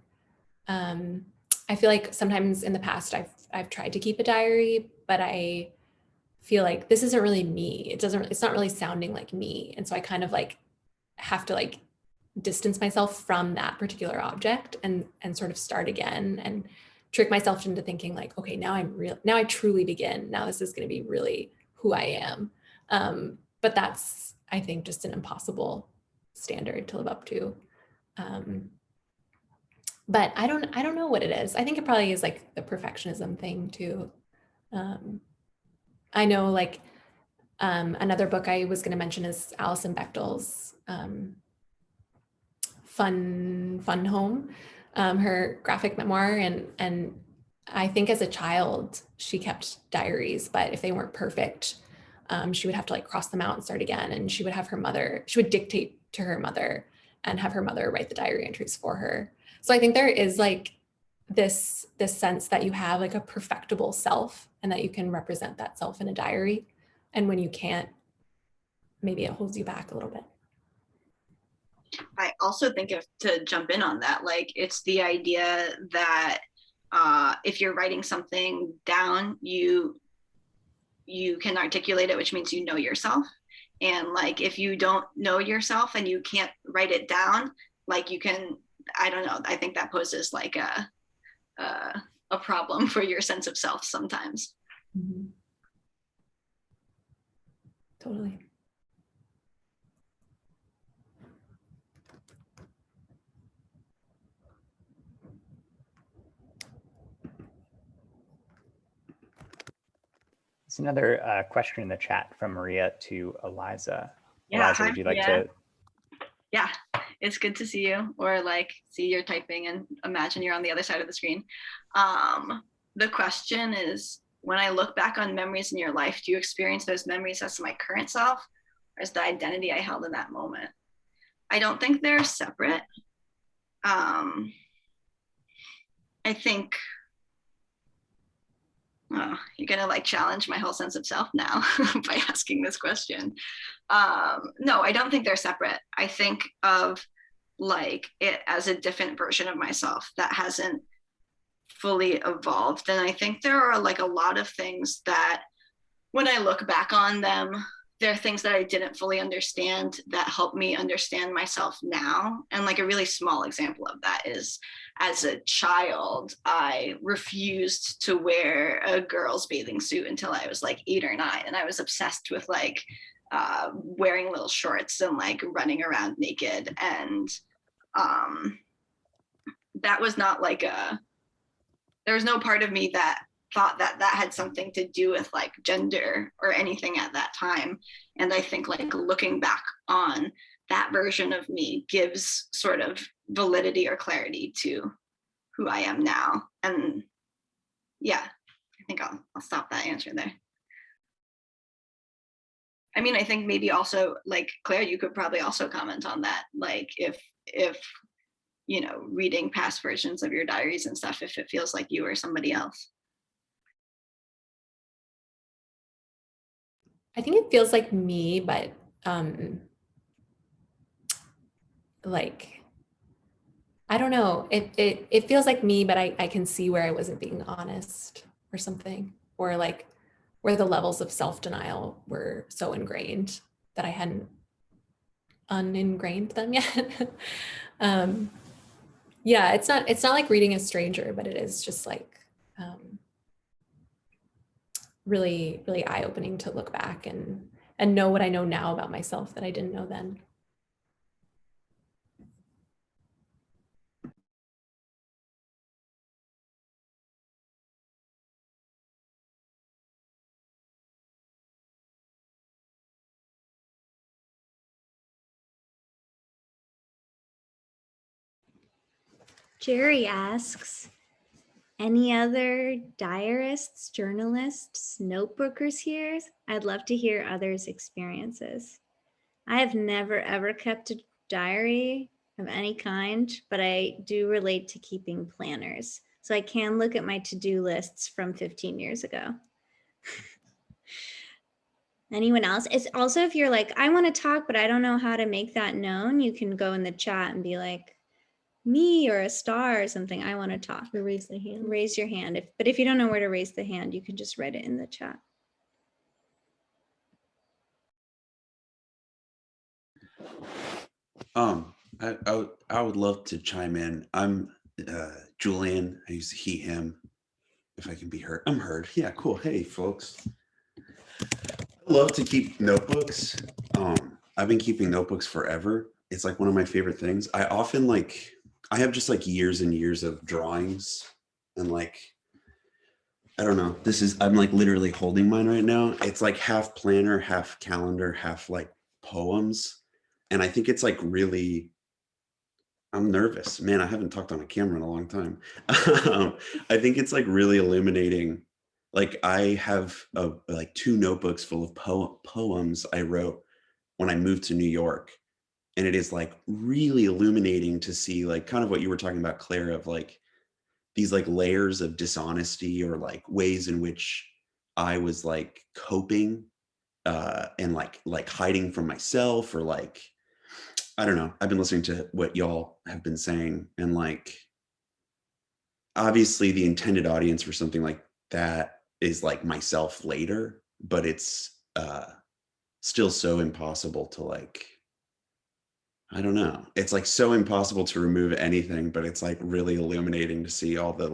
I feel like sometimes in the past I've tried to keep a diary, but I feel like this isn't really me. It's not really sounding like me. And so I kind of like have to like distance myself from that particular object and sort of start again and trick myself into thinking like, okay, now I truly begin. Now this is going to be really who I am. But that's, I think, just an impossible standard to live up to. But I don't know what it is. I think it probably is like the perfectionism thing too. I know like another book I was going to mention is Alison Bechdel's Fun Home, her graphic memoir. And I think as a child, she kept diaries, but if they weren't perfect, she would have to like cross them out and start again. And she would dictate to her mother and have her mother write the diary entries for her. So I think there is like this sense that you have like a perfectible self and that you can represent that self in a diary. And when you can't, maybe it holds you back a little bit. I also think, if to jump in on that, like it's the idea that if you're writing something down, you can articulate it, which means you know yourself. And like if you don't know yourself and you can't write it down, like you can, I don't know, I think that poses like a problem for your sense of self sometimes. Mm-hmm. Totally. There's another question in the chat from Maria to Eliza. Yeah, Eliza, would you like to? Yeah, it's good to see you, or like see you're typing and imagine you're on the other side of the screen. The question is, when I look back on memories in your life, do you experience those memories as my current self or as the identity I held in that moment? I don't think they're separate. I think, oh, you're gonna like challenge my whole sense of self now by asking this question. No, I don't think they're separate. I think of like it as a different version of myself that hasn't fully evolved. And I think there are like a lot of things that when I look back on them, there are things that I didn't fully understand that help me understand myself now. And like a really small example of that is, as a child, I refused to wear a girl's bathing suit until I was like 8 or 9. And I was obsessed with like wearing little shorts and like running around naked. And that was not like there was no part of me that thought that that had something to do with like gender or anything at that time. And I think like looking back on that version of me gives sort of validity or clarity to who I am now. And yeah, I think I'll stop that answer there. I mean, I think maybe also like Claire, you could probably also comment on that. Like if you know, reading past versions of your diaries and stuff, if it feels like you or somebody else. I think it feels like me, but like, I don't know. It feels like me, but I can see where I wasn't being honest or something, or like where the levels of self-denial were so ingrained that I hadn't uningrained them yet. Yeah, it's not like reading a stranger, but it is just like really, really eye-opening to look back and know what I know now about myself that I didn't know then. Jerry asks, any other diarists, journalists, notebookers here? I'd love to hear others' experiences. I have never ever kept a diary of any kind, but I do relate to keeping planners. So I can look at my to-do lists from 15 years ago. Anyone else? It's also, if you're like, I want to talk, but I don't know how to make that known, you can go in the chat and be like, me or a star or something, I want to talk. Or raise the hand. Raise your hand. But if you don't know where to raise the hand, you can just write it in the chat. I would love to chime in. I'm Julian. I use he, him. If I can be heard, I'm heard. Yeah, cool. Hey, folks. I love to keep notebooks. I've been keeping notebooks forever. It's like one of my favorite things. I often I have just like years and years of drawings and like, I don't know. I'm like literally holding mine right now. It's like half planner, half calendar, half like poems. And I think it's like really, I'm nervous, man. I haven't talked on a camera in a long time. I think it's like really illuminating. Like I have like 2 notebooks full of poems I wrote when I moved to New York. And it is like really illuminating to see like kind of what you were talking about, Claire, of like these like layers of dishonesty or like ways in which I was like coping and like hiding from myself, or like, I don't know. I've been listening to what y'all have been saying, and like obviously the intended audience for something like that is like myself later, but it's still so impossible to like, I don't know. It's like so impossible to remove anything, but it's like really illuminating to see all the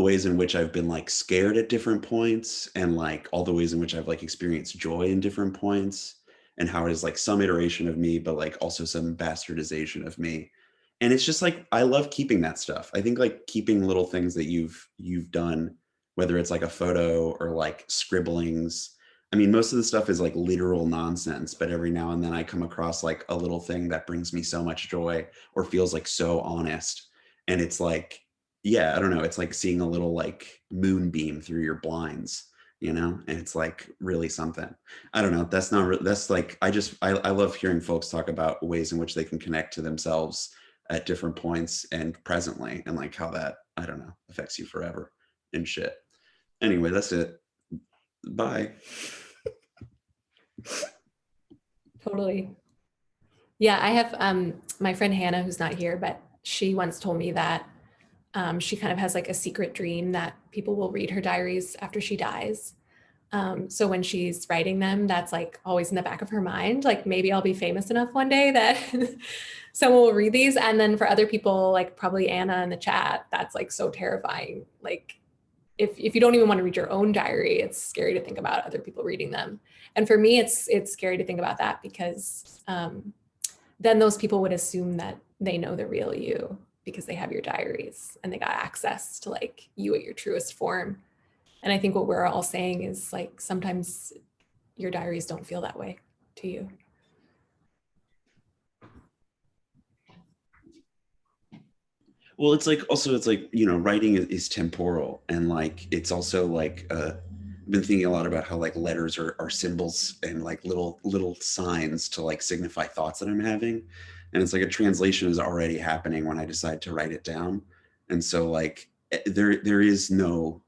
ways in which I've been like scared at different points, and like all the ways in which I've like experienced joy in different points, and how it is like some iteration of me, but like also some bastardization of me. And it's just like, I love keeping that stuff. I think like keeping little things that you've done, whether it's like a photo or like scribblings. I mean, most of the stuff is like literal nonsense, but every now and then I come across like a little thing that brings me so much joy or feels like so honest. And it's like, yeah, I don't know. It's like seeing a little like moonbeam through your blinds, and it's like really something. I don't know. That's not, that's like, I love hearing folks talk about ways in which they can connect to themselves at different points and presently, and like how that, I don't know, affects you forever and shit. Anyway, that's it. Bye. Totally. Yeah, I have my friend Hannah, who's not here, but she once told me that she kind of has like a secret dream that people will read her diaries after she dies. So when she's writing them, that's like always in the back of her mind, like maybe I'll be famous enough one day that someone will read these. And then for other people, like probably Anna in the chat, that's like so terrifying. Like if you don't even want to read your own diary, it's scary to think about other people reading them. And for me, it's scary to think about that because then those people would assume that they know the real you because they have your diaries and they got access to like you at your truest form. And I think what we're all saying is like, sometimes your diaries don't feel that way to you. Well, it's like, also, it's like, writing is temporal, and like, it's also like, I've been thinking a lot about how like letters are symbols and like little signs to like signify thoughts that I'm having. And it's like a translation is already happening when I decide to write it down. And so like, there is no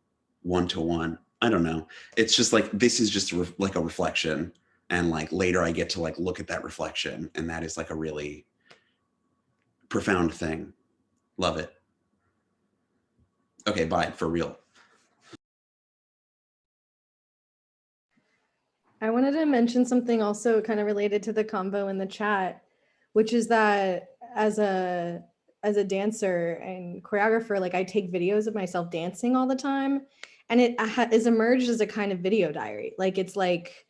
one-to-one. I don't know. It's just like, this is just like a reflection. And like later I get to like look at that reflection, and that is like a really profound thing. Love it. Okay, bye, for real. I wanted to mention something also kind of related to the combo in the chat, which is that as a dancer and choreographer, like I take videos of myself dancing all the time, and it has emerged as a kind of video diary. Like it's like,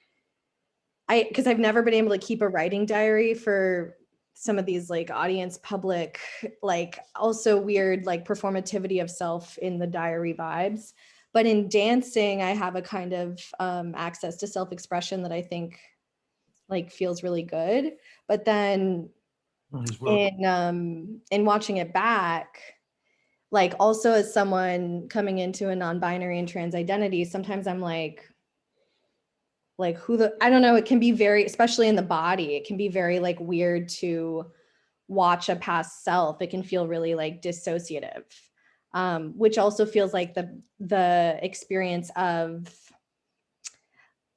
because I've never been able to keep a writing diary for some of these like audience public, like also weird like performativity of self in the diary vibes. But in dancing, I have a kind of access to self-expression that I think like feels really good. But then in watching it back, like also as someone coming into a non-binary and trans identity, sometimes I'm like I don't know, it can be very, especially in the body, it can be very like weird to watch a past self. It can feel really like dissociative, which also feels like the experience of,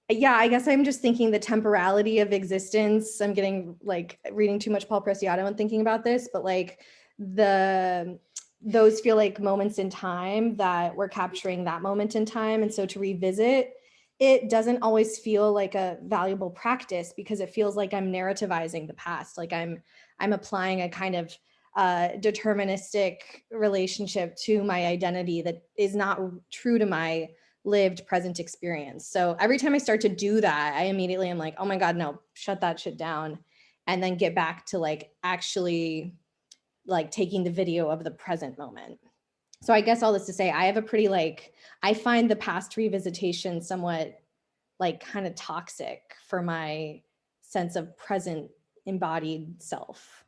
yeah, I guess I'm just thinking the temporality of existence. I'm getting like reading too much Paul Preciado and thinking about this, but like those feel like moments in time that we're capturing that moment in time. And so to revisit, it doesn't always feel like a valuable practice because it feels like I'm narrativizing the past. Like I'm applying a kind of deterministic relationship to my identity that is not true to my lived present experience. So every time I start to do that, I immediately am like, oh my God, no, shut that shit down. And then get back to like actually like taking the video of the present moment. So I guess all this to say, I have a pretty like, I find the past revisitation somewhat like kind of toxic for my sense of present embodied self.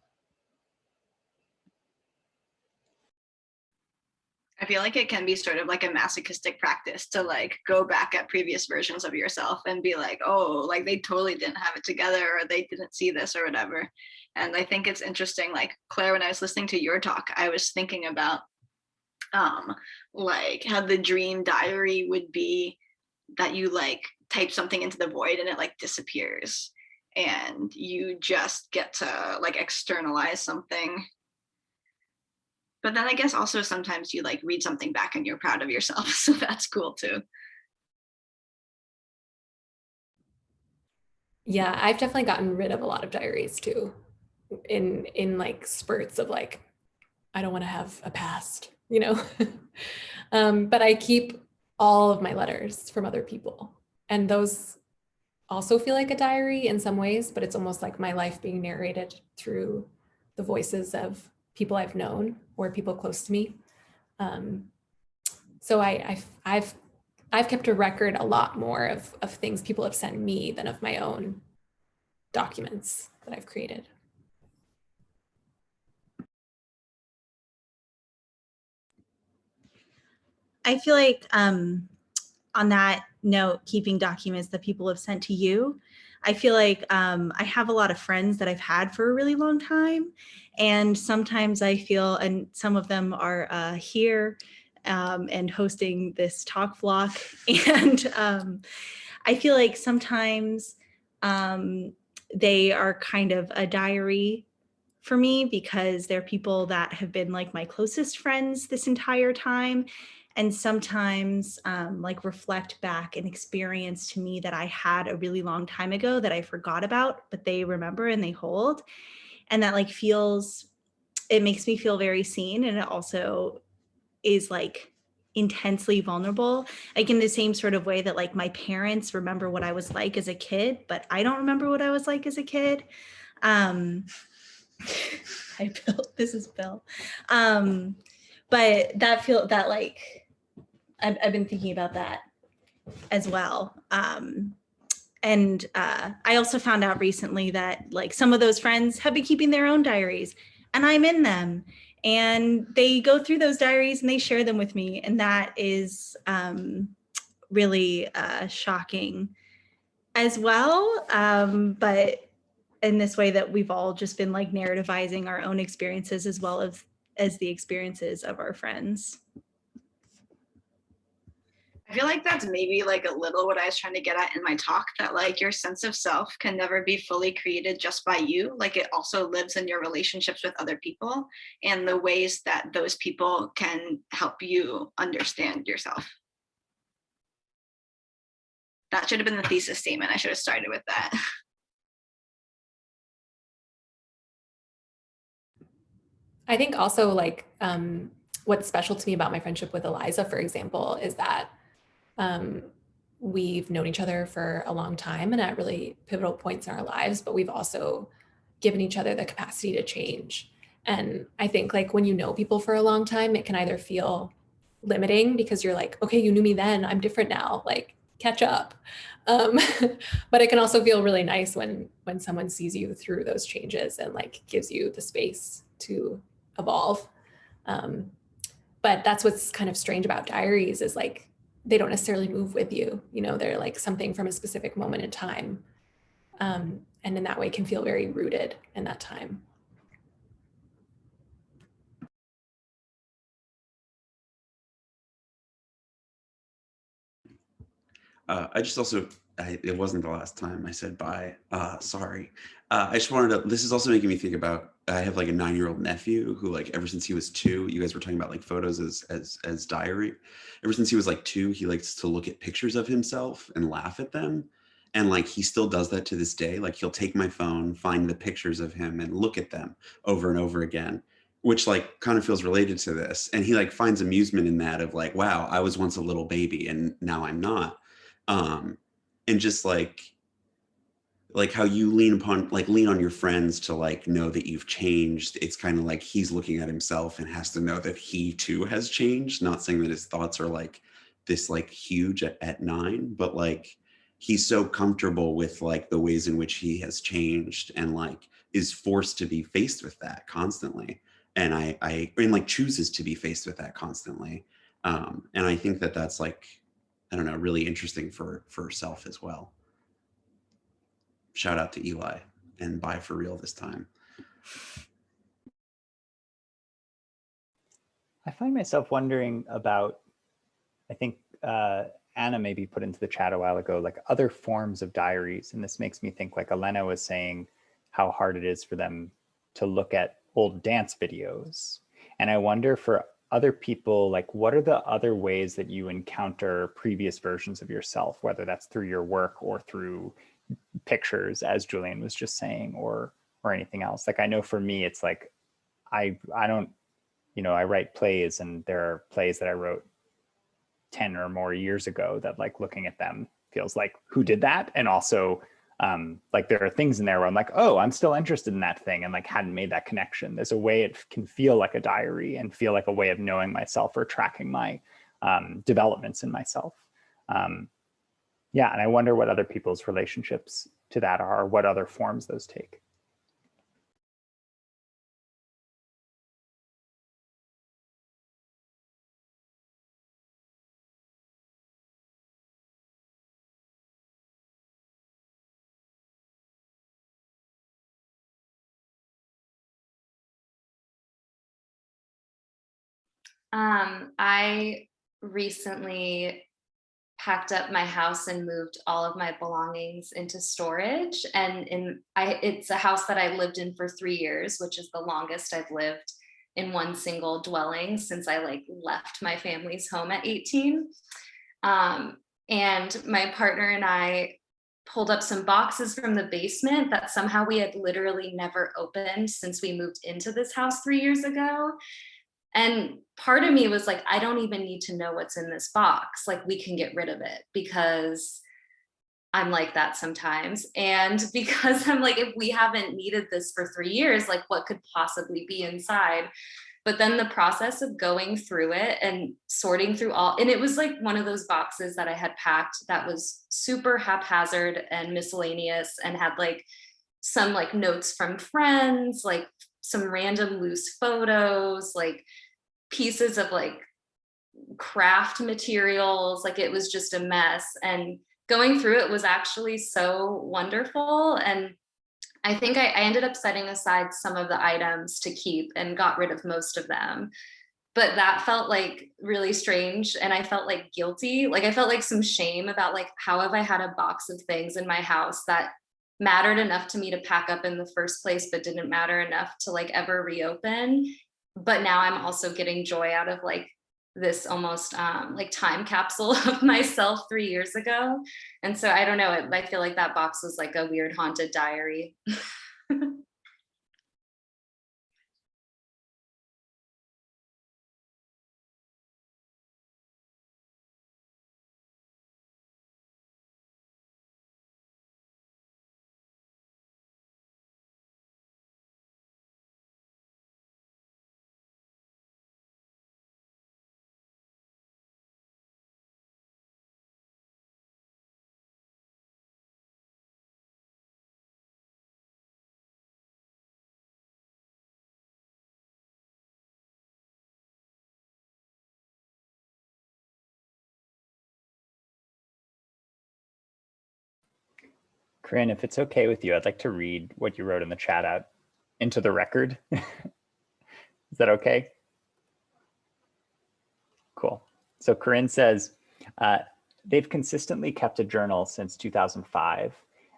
I feel like it can be sort of like a masochistic practice to like go back at previous versions of yourself and be like, oh, like they totally didn't have it together, or they didn't see this or whatever. And I think it's interesting, like Claire, when I was listening to your talk, I was thinking about like how the dream diary would be that you like type something into the void and it like disappears, and you just get to like externalize something. But then I guess also sometimes you like read something back and you're proud of yourself. So that's cool too. Yeah, I've definitely gotten rid of a lot of diaries too, in like spurts of like, I don't want to have a past, you know. But I keep all of my letters from other people, and those also feel like a diary in some ways, but it's almost like my life being narrated through the voices of people I've known or people close to me. So I've kept a record a lot more of things people have sent me than of my own documents that I've created. I feel like on that note, keeping documents that people have sent to you, I feel like I have a lot of friends that I've had for a really long time. And sometimes I feel, and some of them are here and hosting this talk vlog. And I feel like sometimes they are kind of a diary for me because they're people that have been like my closest friends this entire time, and sometimes like reflect back an experience to me that I had a really long time ago that I forgot about, but they remember and they hold. And that like feels, it makes me feel very seen, and it also is like intensely vulnerable, like in the same sort of way that like my parents remember what I was like as a kid, but I don't remember what I was like as a kid. Hi Bill, this is Bill. But that like I've been thinking about that as well. And I also found out recently that like some of those friends have been keeping their own diaries, and I'm in them, and they go through those diaries and they share them with me, and that is really shocking as well. But in this way that we've all just been like narrativizing our own experiences as well as the experiences of our friends. I feel like that's maybe like a little what I was trying to get at in my talk, that like your sense of self can never be fully created just by you. Like it also lives in your relationships with other people and the ways that those people can help you understand yourself. That should have been the thesis statement. I should have started with that. I think also like what's special to me about my friendship with Eliza, for example, is that we've known each other for a long time and at really pivotal points in our lives, but we've also given each other the capacity to change. And I think like when you know people for a long time, it can either feel limiting because you're like, okay, you knew me then, I'm different now, like catch up. But it can also feel really nice when someone sees you through those changes and like gives you the space to evolve. But that's what's kind of strange about diaries is like, they don't necessarily move with you. You know, they're like something from a specific moment in time. And in that way can feel very rooted in that time. I just also, it wasn't the last time I said bye. Sorry. I just wanted to, this is also making me think about, I have like a 9-year-old nephew who like, ever since he was 2, you guys were talking about like photos as diary. Ever since he was like 2, he likes to look at pictures of himself and laugh at them. And like, he still does that to this day. Like he'll take my phone, find the pictures of him and look at them over and over again, which like kind of feels related to this. And he like finds amusement in that of like, wow, I was once a little baby and now I'm not. And just like how you lean on your friends to like know that you've changed. It's kind of like he's looking at himself and has to know that he too has changed. Not saying that his thoughts are like this like huge at 9, but like he's so comfortable with like the ways in which he has changed and like is forced to be faced with that constantly. And I like chooses to be faced with that constantly. And I think that that's like, I don't know, really interesting for self as well. Shout out to Eli and bye for real this time. I find myself wondering about, I think Anna maybe put into the chat a while ago, like other forms of diaries. And this makes me think like Elena was saying how hard it is for them to look at old dance videos. And I wonder for other people, like what are the other ways that you encounter previous versions of yourself, whether that's through your work or through pictures, as Julian was just saying, or anything else? Like I know for me, it's like, I don't, you know, I write plays and there are plays that I wrote 10 or more years ago that like looking at them feels like, who did that? And also like there are things in there where I'm like, oh, I'm still interested in that thing and like hadn't made that connection. There's a way it can feel like a diary and feel like a way of knowing myself or tracking my developments in myself. Yeah, and I wonder what other people's relationships to that are, what other forms those take. I recently packed up my house and moved all of my belongings into storage. And it's a house that I lived in for 3 years, which is the longest I've lived in one single dwelling since I like left my family's home at 18. And my partner and I pulled up some boxes from the basement that somehow we had literally never opened since we moved into this house 3 years ago. And part of me was like, I don't even need to know what's in this box. Like, we can get rid of it, because I'm like that sometimes. And because I'm like, if we haven't needed this for 3 years, like, what could possibly be inside? But then the process of going through it and sorting through and it was like one of those boxes that I had packed that was super haphazard and miscellaneous, and had like some like notes from friends, like some random loose photos, like pieces of like craft materials. Like, it was just a mess. And going through it was actually so wonderful. And I think I ended up setting aside some of the items to keep and got rid of most of them. But that felt like really strange. And I felt like guilty. Like, I felt like some shame about like, how have I had a box of things in my house that mattered enough to me to pack up in the first place, but didn't matter enough to like ever reopen. But now I'm also getting joy out of like this almost like time capsule of myself 3 years ago. And so I don't know, I feel like that box was like a weird haunted diary. Corinne, if it's okay with you, I'd like to read what you wrote in the chat out into the record. Is that okay? Cool. So Corinne says, they've consistently kept a journal since 2005,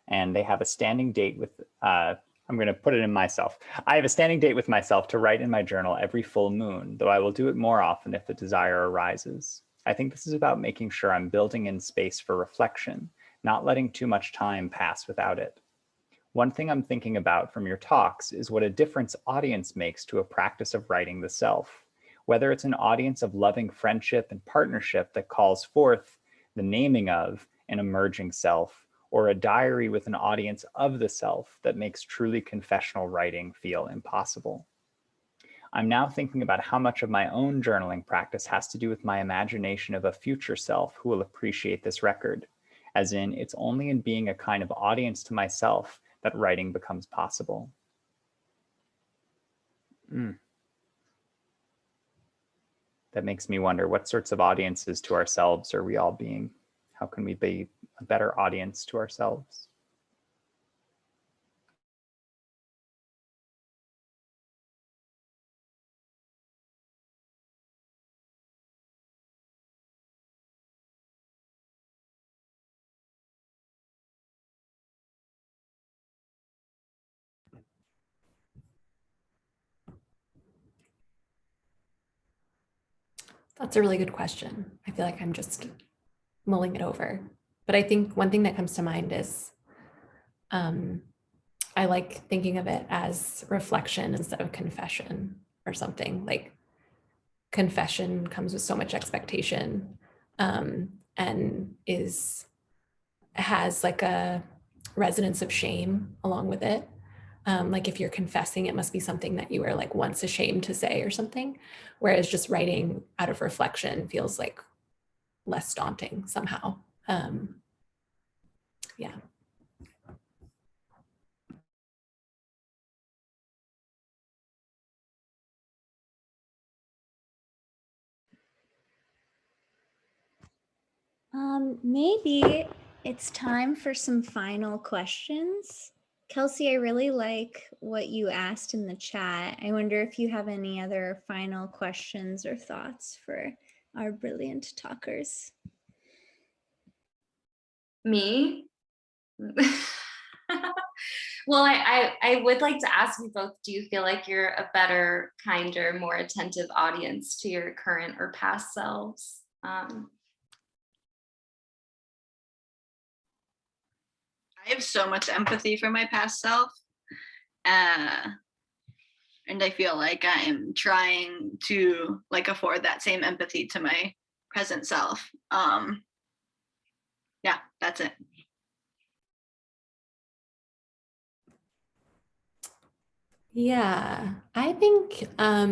and they have a standing date with, I'm going to put it in myself. I have a standing date with myself to write in my journal every full moon, though I will do it more often if the desire arises. I think this is about making sure I'm building in space for reflection, not letting too much time pass without it. One thing I'm thinking about from your talks is what a difference audience makes to a practice of writing the self. Whether it's an audience of loving friendship and partnership that calls forth the naming of an emerging self, or a diary with an audience of the self that makes truly confessional writing feel impossible. I'm now thinking about how much of my own journaling practice has to do with my imagination of a future self who will appreciate this record. As in, it's only in being a kind of audience to myself that writing becomes possible. That makes me wonder, what sorts of audiences to ourselves are we all being? How can we be a better audience to ourselves? That's a really good question. I feel like I'm just mulling it over. But I think one thing that comes to mind is I like thinking of it as reflection instead of confession or something. Like, confession comes with so much expectation, and has like a resonance of shame along with it. Like, if you're confessing, it must be something that you were like once ashamed to say or something. Whereas just writing out of reflection feels like less daunting somehow. Yeah. Maybe it's time for some final questions. Kelsey, I really like what you asked in the chat. I wonder if you have any other final questions or thoughts for our brilliant talkers. Me? Well, I would like to ask you both, do you feel like you're a better, kinder, more attentive audience to your current or past selves? I have so much empathy for my past self. And I feel like I am trying to like afford that same empathy to my present self. Yeah, that's it. Yeah, I think I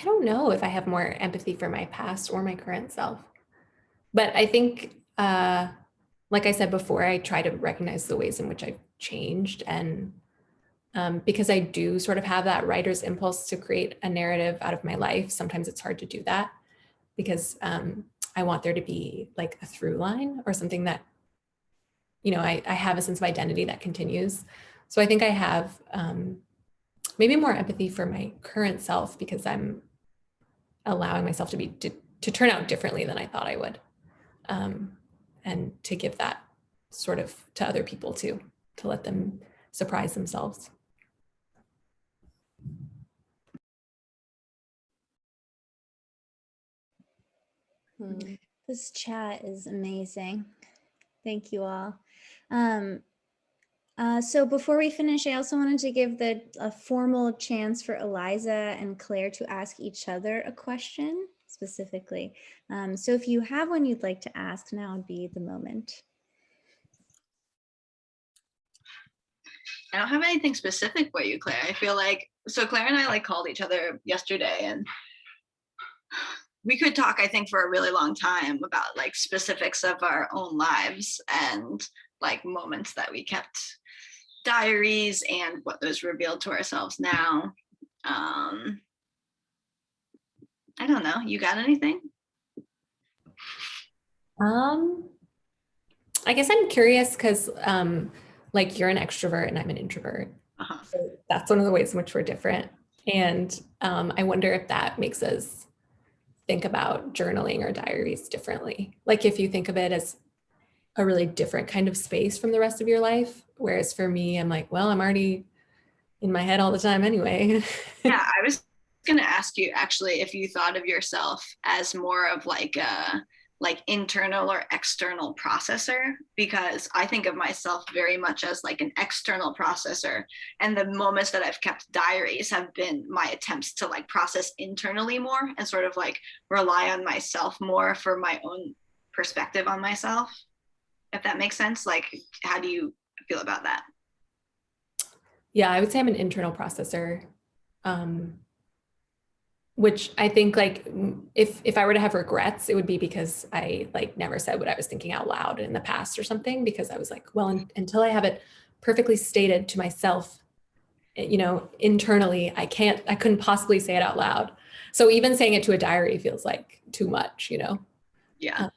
don't know if I have more empathy for my past or my current self. But I think like I said before, I try to recognize the ways in which I've changed, and because I do sort of have that writer's impulse to create a narrative out of my life, sometimes it's hard to do that because I want there to be like a through line or something that, you know, I have a sense of identity that continues. So I think I have maybe more empathy for my current self because I'm allowing myself to turn out differently than I thought I would, and to give that sort of to other people too, to let them surprise themselves. This chat is amazing. Thank you all. So before we finish, I also wanted to give a formal chance for Eliza and Claire to ask each other a question specifically. So if you have one you'd like to ask, now would be the moment. I don't have anything specific for you, Claire. I feel like, so Claire and I like called each other yesterday, and we could talk, I think, for a really long time about like specifics of our own lives and like moments that we kept diaries and what those revealed to ourselves now. I don't know. You got anything? I guess I'm curious because like you're an extrovert and I'm an introvert. Uh-huh. So that's one of the ways in which we're different. And I wonder if that makes us think about journaling or diaries differently. Like if you think of it as a really different kind of space from the rest of your life. Whereas for me, I'm like, well, I'm already in my head all the time anyway. Yeah, I was going to ask you actually if you thought of yourself as more of like a like internal or external processor, because I think of myself very much as like an external processor, and the moments that I've kept diaries have been my attempts to like process internally more and sort of like rely on myself more for my own perspective on myself, if that makes sense. Like, how do you feel about that? Yeah, I would say I'm an internal processor, which I think like if I were to have regrets, it would be because I like never said what I was thinking out loud in the past or something, because I was like, well, until I have it perfectly stated to myself, you know, internally, I couldn't possibly say it out loud. So even saying it to a diary feels like too much, you know? Yeah.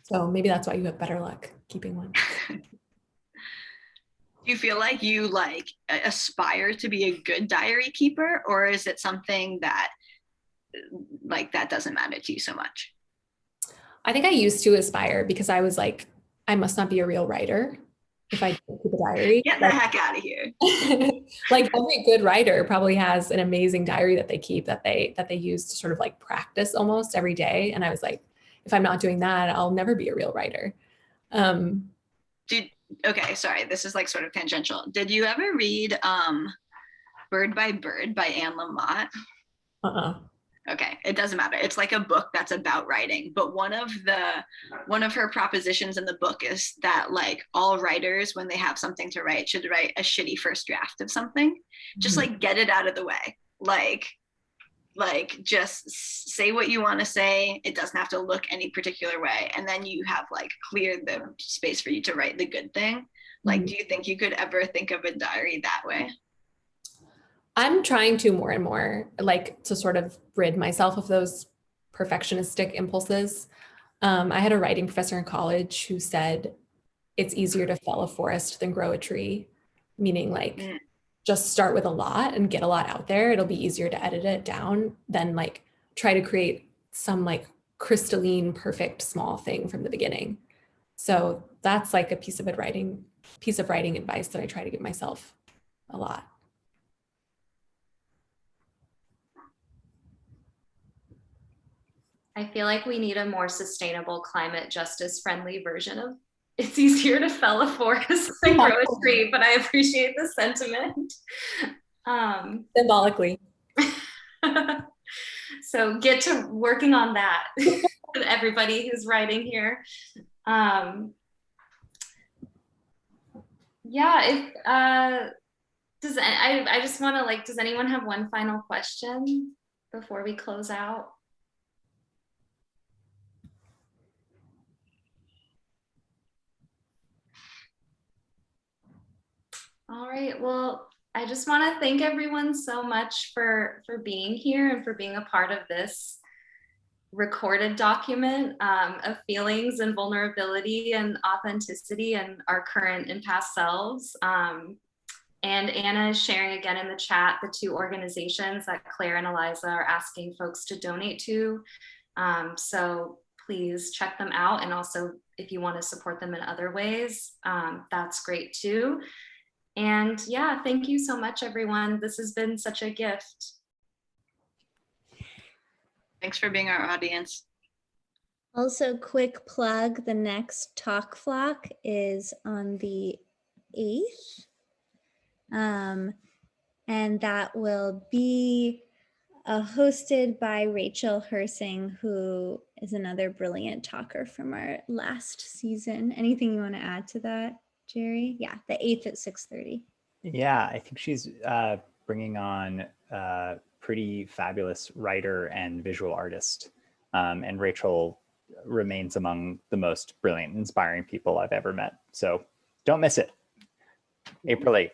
So maybe that's why you have better luck keeping one. Do you feel like you like aspire to be a good diary keeper, or is it something that like that doesn't matter to you so much? I think I used to aspire because I was like, I must not be a real writer if I don't keep a diary. Get the heck out of here. Like every good writer probably has an amazing diary that they keep that they use to sort of like practice almost every day. And I was like, if I'm not doing that, I'll never be a real writer. Okay, sorry, this is like sort of tangential. Did you ever read Bird by Bird by Anne Lamott? Okay, it doesn't matter. It's like a book that's about writing, but one of her propositions in the book is that like all writers, when they have something to write, should write a shitty first draft of something. Just like get it out of the way. Like just say what you want to say. It doesn't have to look any particular way, and then you have like cleared the space for you to write the good thing. Like, do you think you could ever think of a diary that way? I'm trying to more and more, like, to sort of rid myself of those perfectionistic impulses. I had a writing professor in college who said, it's easier to fell a forest than grow a tree, meaning like just start with a lot and get a lot out there. It'll be easier to edit it down than like try to create some like crystalline, perfect small thing from the beginning. So that's like a piece of writing advice that I try to give myself a lot. I feel like we need a more sustainable, climate justice friendly version of it's easier to fell a forest than grow a tree, but I appreciate the sentiment. Symbolically. So get to working on that. Everybody who's writing here. Yeah, if I just want to like, does anyone have one final question before we close out? All right, well, I just want to thank everyone so much for being here and for being a part of this recorded document of feelings and vulnerability and authenticity and our current and past selves. And Anna is sharing again in the chat the 2 organizations that Claire and Eliza are asking folks to donate to. So please check them out. And also if you want to support them in other ways, that's great too. And yeah, thank you so much, everyone. This has been such a gift. Thanks for being our audience. Also, quick plug, the next Talk Flock is on the 8th. And that will be hosted by Rachel Hersing, who is another brilliant talker from our last season. Anything you want to add to that, Jerry? Yeah, the 8th at 6:30. Yeah, I think she's bringing on a pretty fabulous writer and visual artist. And Rachel remains among the most brilliant, inspiring people I've ever met. So don't miss it. April 8th.